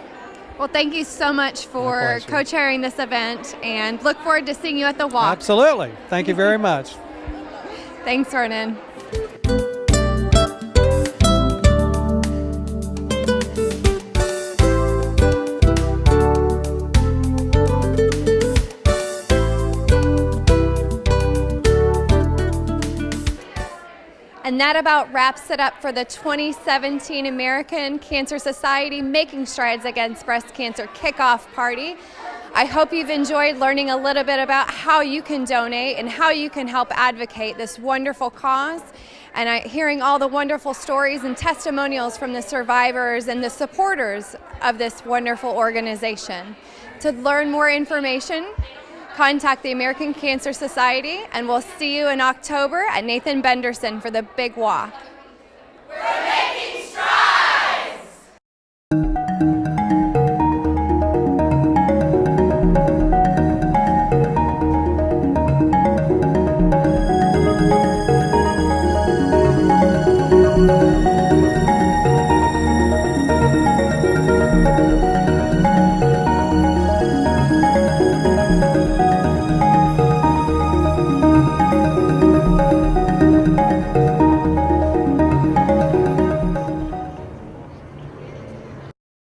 Well, thank you so much for co-chairing this event, and look forward to seeing you at the walk. Absolutely. Thank you very much. Thanks, Vernon. And that about wraps it up for the 2017 American Cancer Society Making Strides Against Breast Cancer Kickoff Party. I hope you've enjoyed learning a little bit about how you can donate and how you can help advocate this wonderful cause, and hearing all the wonderful stories and testimonials from the survivors and the supporters of this wonderful organization. To learn more information, contact the American Cancer Society, and we'll see you in October at Nathan Benderson for the big walk.